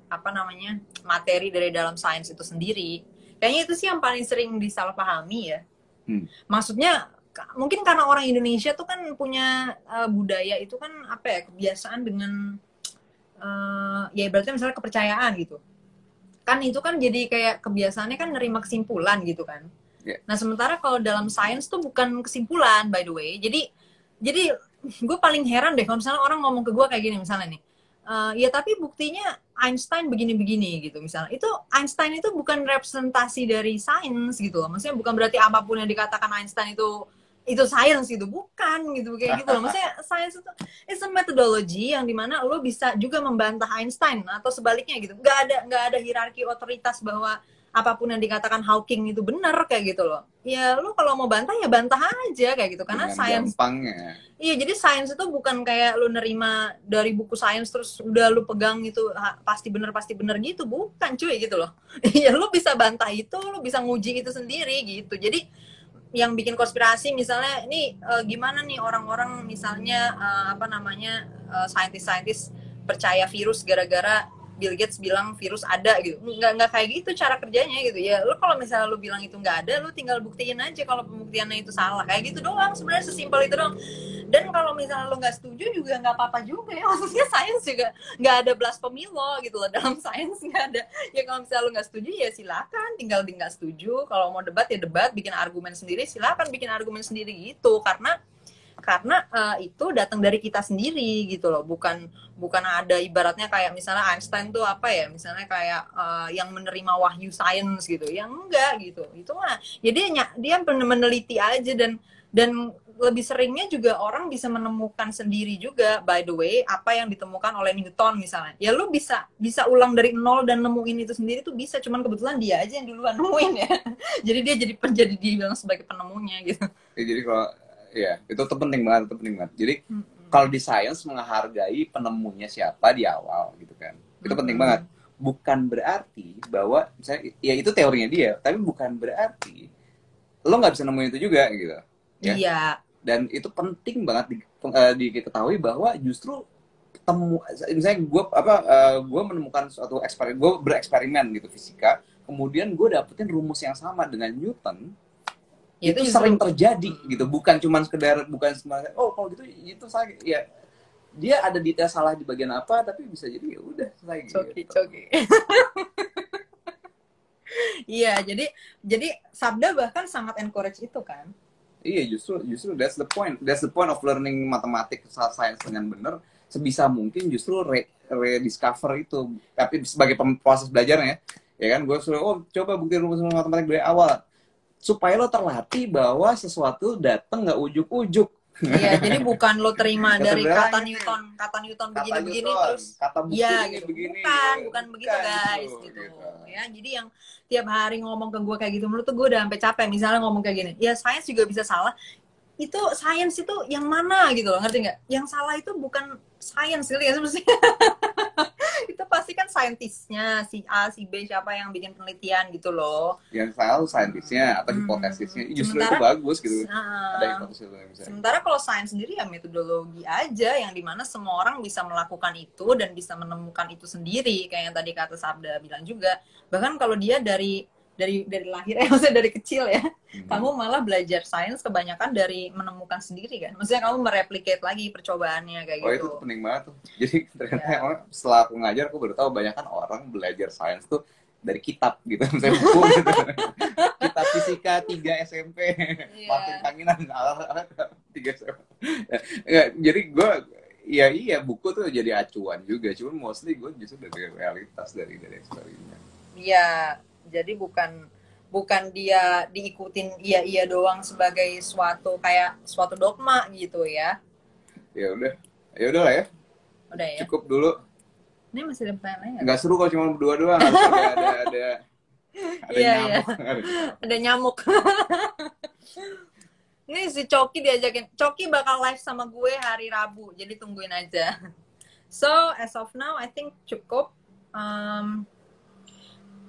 materi dari dalam sains itu sendiri. Kayaknya itu sih yang paling sering disalahpahami ya. Maksudnya mungkin karena orang Indonesia tuh kan punya budaya itu kan kebiasaan dengan ya ibaratnya misalnya kepercayaan gitu. Kan itu kan jadi kayak kebiasaannya kan nerima kesimpulan gitu kan. Yeah. Nah sementara kalau dalam sains tuh bukan kesimpulan by the way. Jadi gue paling heran deh kalau misalnya orang ngomong ke gue kayak gini misalnya nih. Ya tapi buktinya Einstein begini-begini gitu misalnya. Itu Einstein itu bukan representasi dari sains gitu loh. Maksudnya bukan berarti apapun yang dikatakan Einstein itu sains gitu, bukan gitu kayak gitu loh. Maksudnya sains itu it's a methodology yang dimana lo bisa juga membantah Einstein atau sebaliknya gitu. Nggak ada hierarki otoritas bahwa apapun yang dikatakan Hawking itu benar kayak gitu loh. Ya lu kalau mau bantah ya bantah aja kayak gitu, karena Dengan sains. gampangnya. Iya, jadi sains itu bukan kayak lu nerima dari buku sains terus udah lu pegang itu pasti bener gitu, bukan cuy gitu loh. Iya, lu bisa bantah itu, lu bisa nguji itu sendiri gitu. Jadi yang bikin konspirasi misalnya ini gimana nih orang-orang misalnya saintis-saintis percaya virus gara-gara Bill Gates bilang virus ada gitu. Nggak kayak gitu cara kerjanya gitu ya. Lu kalau misalnya lu bilang itu nggak ada, lu tinggal buktiin aja kalau pembuktiannya itu salah. Kayak gitu doang, sebenarnya sesimpel itu doang. Dan kalau misalnya lu nggak setuju juga nggak apa-apa juga ya. Maksudnya sains juga nggak ada blasphemy law gitu loh. Dalam sains nggak ada. Ya kalau misalnya lu nggak setuju ya silakan, tinggal di nggak setuju. Kalau mau debat ya debat, bikin argumen sendiri silakan bikin argumen sendiri gitu. Karena itu datang dari kita sendiri gitu loh, bukan ada ibaratnya kayak misalnya Einstein tuh apa ya, misalnya kayak yang menerima wahyu sains gitu, yang enggak gitu, itu mah jadi dia meneliti aja, dan lebih seringnya juga orang bisa menemukan sendiri juga, by the way, apa yang ditemukan oleh Newton misalnya, ya lu bisa ulang dari nol dan nemuin itu sendiri tuh bisa, cuman kebetulan dia aja yang duluan nemuin ya. Jadi dia jadi dibilang sebagai penemunya gitu. Ya, jadi kalau ya itu tuh penting banget. Jadi kalau di sains menghargai penemunya siapa di awal gitu kan, itu penting banget. Bukan berarti bahwa misalnya ya itu teorinya dia, tapi bukan berarti lo nggak bisa nemuin itu juga gitu ya. Iya. Dan itu penting banget diketahui bahwa justru misalnya gue menemukan suatu eksperimen, gue bereksperimen gitu fisika, kemudian gue dapetin rumus yang sama dengan Newton. Ya, itu sering terjadi gitu, bukan sekedar kalau gitu itu saya ya dia ada detail salah di bagian apa, tapi bisa jadi ya udah selesai gitu. Coki. Iya, jadi Sabda bahkan sangat encourage itu kan. Iya, justru that's the point of learning matematik sains dengan benar, sebisa mungkin justru rediscover itu, tapi sebagai proses belajarnya ya kan, gue suruh coba bukti rumus matematik dari awal, supaya lo terlatih bahwa sesuatu datang nggak ujuk-ujuk. Iya, jadi bukan lo terima dari kata Newton begini terus kata bukti ya, begini. Bukan begitu guys gitu. Ya, jadi yang tiap hari ngomong ke gue kayak gitu, menurut tuh gue udah sampai capek. Misalnya ngomong kayak gini, ya sains juga bisa salah. Itu sains itu yang mana gitu loh, ngerti nggak? Yang salah itu bukan sains, ngerti nggak sih? Itu pasti kan saintisnya, si A, si B, siapa yang bikin penelitian gitu loh. Yang salah saintisnya atau hipotesisnya, justru itu bagus gitu. Ada hipotesis yang bisa. Sementara kalau sains sendiri ya metodologi aja, yang dimana semua orang bisa melakukan itu dan bisa menemukan itu sendiri, kayak yang tadi kata Sabda bilang juga. Bahkan kalau dia dari lahir, maksudnya dari kecil ya, kamu malah belajar sains kebanyakan dari menemukan sendiri kan, maksudnya kamu mereplicate lagi percobaannya kayak gitu. Itu penting banget tuh. Jadi ternyata setelah aku ngajar, aku baru tahu banyak kan orang belajar sains tuh dari kitab gitu, misalnya buku gitu. Kitab fisika 3 SMP, Martin Kanginan 3 SMP. Jadi gue iya buku tuh jadi acuan juga, cuman mostly gue justru dari realitas, dari eksperimen. Iya. Jadi bukan dia diikutin iya doang sebagai suatu dogma gitu ya. Ya udah lah ya. Udah ya. Cukup dulu. Ini masih ada pertanyaan lain? Nggak seru kalau cuma berdua doang. Ada nyamuk. Ada nyamuk. Ini si Coki diajakin. Coki bakal live sama gue hari Rabu, jadi tungguin aja. So as of now I think cukup.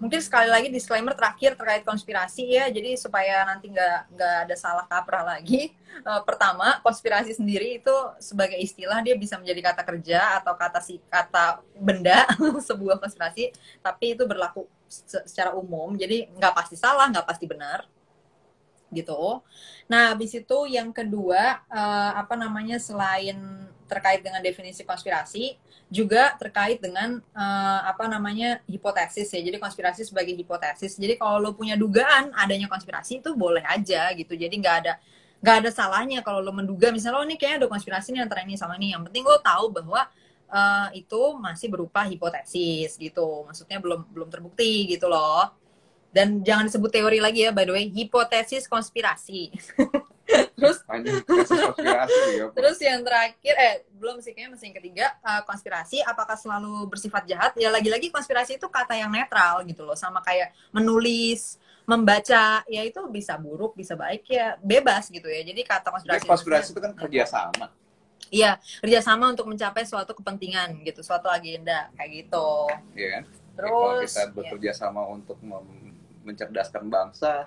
Mungkin sekali lagi disclaimer terakhir terkait konspirasi ya, jadi supaya nanti nggak ada salah kaprah lagi. Pertama, konspirasi sendiri itu sebagai istilah dia bisa menjadi kata kerja atau kata benda sebuah konspirasi, tapi itu berlaku secara umum, jadi nggak pasti salah, nggak pasti benar gitu. Nah, habis itu yang kedua selain terkait dengan definisi konspirasi, juga terkait dengan hipotesis ya. Jadi konspirasi sebagai hipotesis. Jadi kalau lo punya dugaan adanya konspirasi itu boleh aja gitu. Jadi nggak ada salahnya kalau lo menduga misalnya lo nih kayaknya ada konspirasi nih antara ini sama ini. Yang penting lo tahu bahwa itu masih berupa hipotesis gitu. Maksudnya belum terbukti gitu loh. Dan jangan disebut teori lagi ya, by the way, hipotesis konspirasi. Terus Panjang kasus konspirasi ya. Terus yang terakhir, belum sih, kayaknya masih yang ketiga, konspirasi apakah selalu bersifat jahat? Ya lagi-lagi konspirasi itu kata yang netral gitu loh, sama kayak menulis, membaca, ya itu bisa buruk, bisa baik, ya bebas gitu ya. Jadi kata Jadi konspirasi, konspirasi itu kan kerjasama. iya, kerjasama untuk mencapai suatu kepentingan gitu, suatu agenda kayak gitu. Iya kan? Kalau Terus kita bekerja sama untuk mencerdaskan bangsa,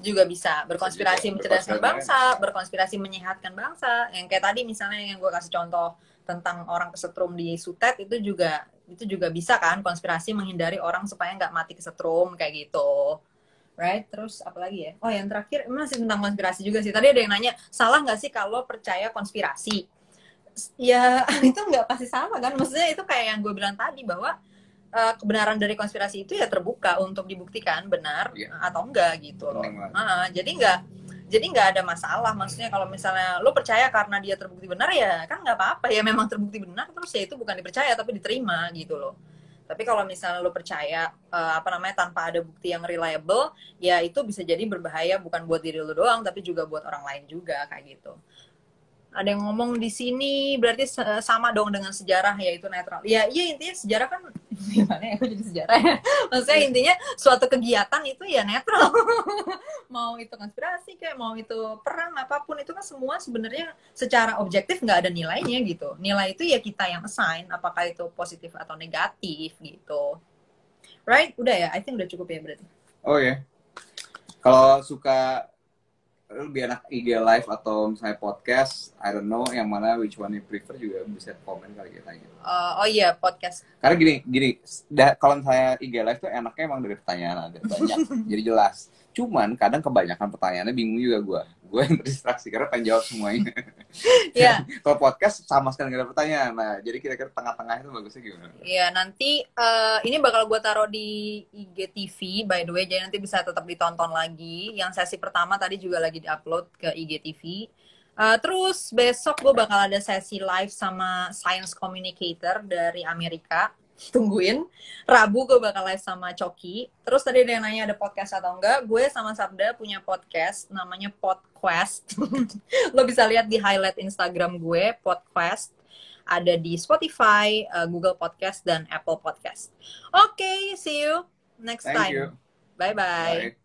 juga bisa berkonspirasi Juga, mencerdaskan berkonspirasi bangsa, berkonspirasi menyehatkan bangsa. Yang kayak tadi misalnya yang gue kasih contoh tentang orang kesetrum di Sutet, itu juga bisa kan konspirasi menghindari orang supaya nggak mati kesetrum kayak gitu. Right? Terus apa lagi ya? Oh, yang terakhir masih tentang konspirasi juga sih. Tadi ada yang nanya, salah nggak sih kalau percaya konspirasi? Ya, itu nggak pasti salah kan? Maksudnya itu kayak yang gue bilang tadi, bahwa kebenaran dari konspirasi itu ya terbuka untuk dibuktikan benar atau enggak gitu loh. Jadi nggak ada masalah. Maksudnya kalau misalnya lo percaya karena dia terbukti benar, ya kan nggak apa-apa, ya memang terbukti benar, terus ya itu bukan dipercaya tapi diterima gitu loh. Tapi kalau misalnya lo percaya tanpa ada bukti yang reliable, ya itu bisa jadi berbahaya bukan buat diri lo doang tapi juga buat orang lain juga kayak gitu. Ada yang ngomong di sini berarti sama dong dengan sejarah, yaitu netral. Ya iya, intinya sejarah kan gimana ya, aku jadi sejarah ya. Maksudnya intinya suatu kegiatan itu ya netral. Mau itu konspirasi kayak mau itu perang apapun, itu kan semua sebenarnya secara objektif nggak ada nilainya gitu. Nilai itu ya kita yang assign apakah itu positif atau negatif gitu. Right? Udah ya, I think udah cukup ya berarti. Oh ya. Kalau suka lebih enak IG live atau misalnya podcast, I don't know yang mana, which one you prefer, juga bisa komen kali kita gitu. Oh iya, podcast. Karena gini, kalau misalnya IG live tuh enaknya emang dari pertanyaan ada banyak, jadi jelas. Cuman kadang kebanyakan pertanyaannya bingung juga gue yang terdistraksi karena pengen jawab semuanya. Iya. Kalau podcast sama sekali nggak ada pertanyaan, nah jadi kira-kira tengah-tengah itu bagusnya gimana? Iya, nanti ini bakal gue taruh di IGTV by the way, jadi nanti bisa tetap ditonton lagi. Yang sesi pertama tadi juga lagi diupload ke IGTV. Terus besok gue bakal ada sesi live sama science communicator dari Amerika. Tungguin. Rabu gue bakal live sama Coki. Terus tadi ada yang nanya ada podcast atau enggak. Gue sama Sabda punya podcast namanya Podquest. Lo bisa lihat di highlight Instagram gue, Podquest. Ada di Spotify, Google Podcast, dan Apple Podcast. Oke, see you next time. Thank you. Bye-bye. Bye.